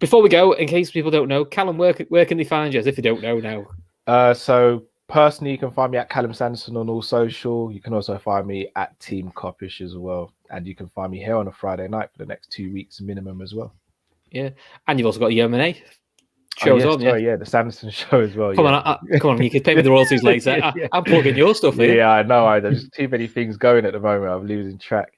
S1: before we go, in case people don't know, Callum, where can they find you, as if you don't know now?
S3: So personally, you can find me at Callum Sanderson on all social. You can also find me at Team Coppish as well. And you can find me here on a Friday night for the next 2 weeks minimum as well. Yeah.
S1: And you've also got YNWA show as well.
S3: Yeah, the Sanderson show as well.
S1: Come on, you can pay me the royalties later. I'm plugging your stuff here.
S3: Yeah, I know. There's too many things going at the moment. I'm losing track.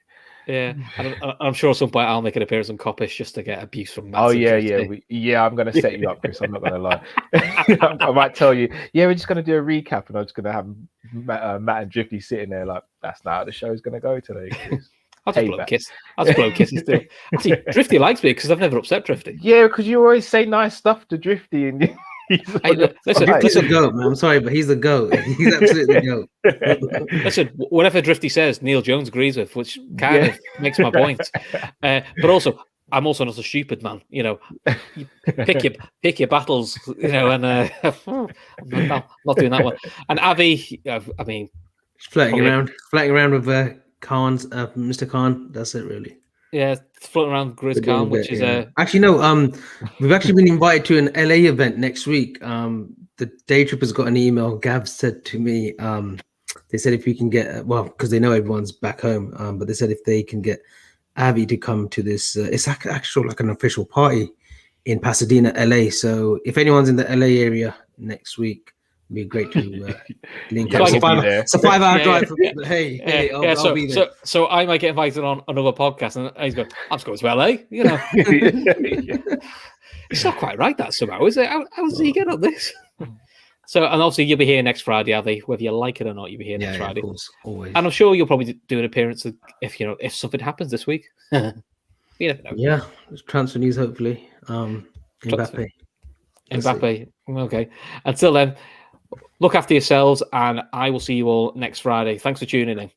S1: Yeah, and I'm sure at some point I'll make an appearance on Coppish just to get abuse from Matt.
S3: Oh, yeah. I'm going to set you up, Chris. I'm not going to lie. I might tell you, we're just going to do a recap and I'm just going to have Matt and Drifty sitting there like, that's not how the show's going to go today.
S1: I'll just blow kisses too. Actually, Drifty likes me because I've never upset Drifty.
S3: Yeah, because you always say nice stuff to Drifty and
S2: he's a goat, man. I'm sorry, but he's a goat. He's absolutely a goat.
S1: Listen, whatever Drifty says, Neil Jones agrees with, which kind of makes my point. But also, I'm also not a stupid man. You pick your battles. And I'm not doing that one. And Avy, I mean,
S2: flirting around with Mr. Khan. That's it, really.
S1: Yeah, floating around Grizz Khan, which is
S2: actually no. We've actually been invited to an LA event next week. The Daytrippers got an email. Gav said to me, they said if we can get because they know everyone's back home, but they said if they can get Avy to come to this, it's actually like an official party in Pasadena, LA. So if anyone's in the LA area next week, it'd be great to link
S1: Yeah,
S2: up.
S1: we'll
S3: be there.
S2: It's a 5-hour
S1: Yeah,
S2: drive
S1: yeah.
S2: for me, but hey, I'll be there.
S1: So I might get invited on another podcast, and he's going, "I'm just going to LA." You know, it's not quite right that somehow, is it? How's he get on this? So, and obviously you'll be here next Friday, Avi, whether you like it or not. You'll be here next Friday,
S2: of course, always.
S1: and I'm sure you'll probably do an appearance if something happens this week. You never know.
S2: Yeah, transfer news hopefully. Mbappe.
S1: Mbappe. Okay. Until then, look after yourselves, and I will see you all next Friday. Thanks for tuning in.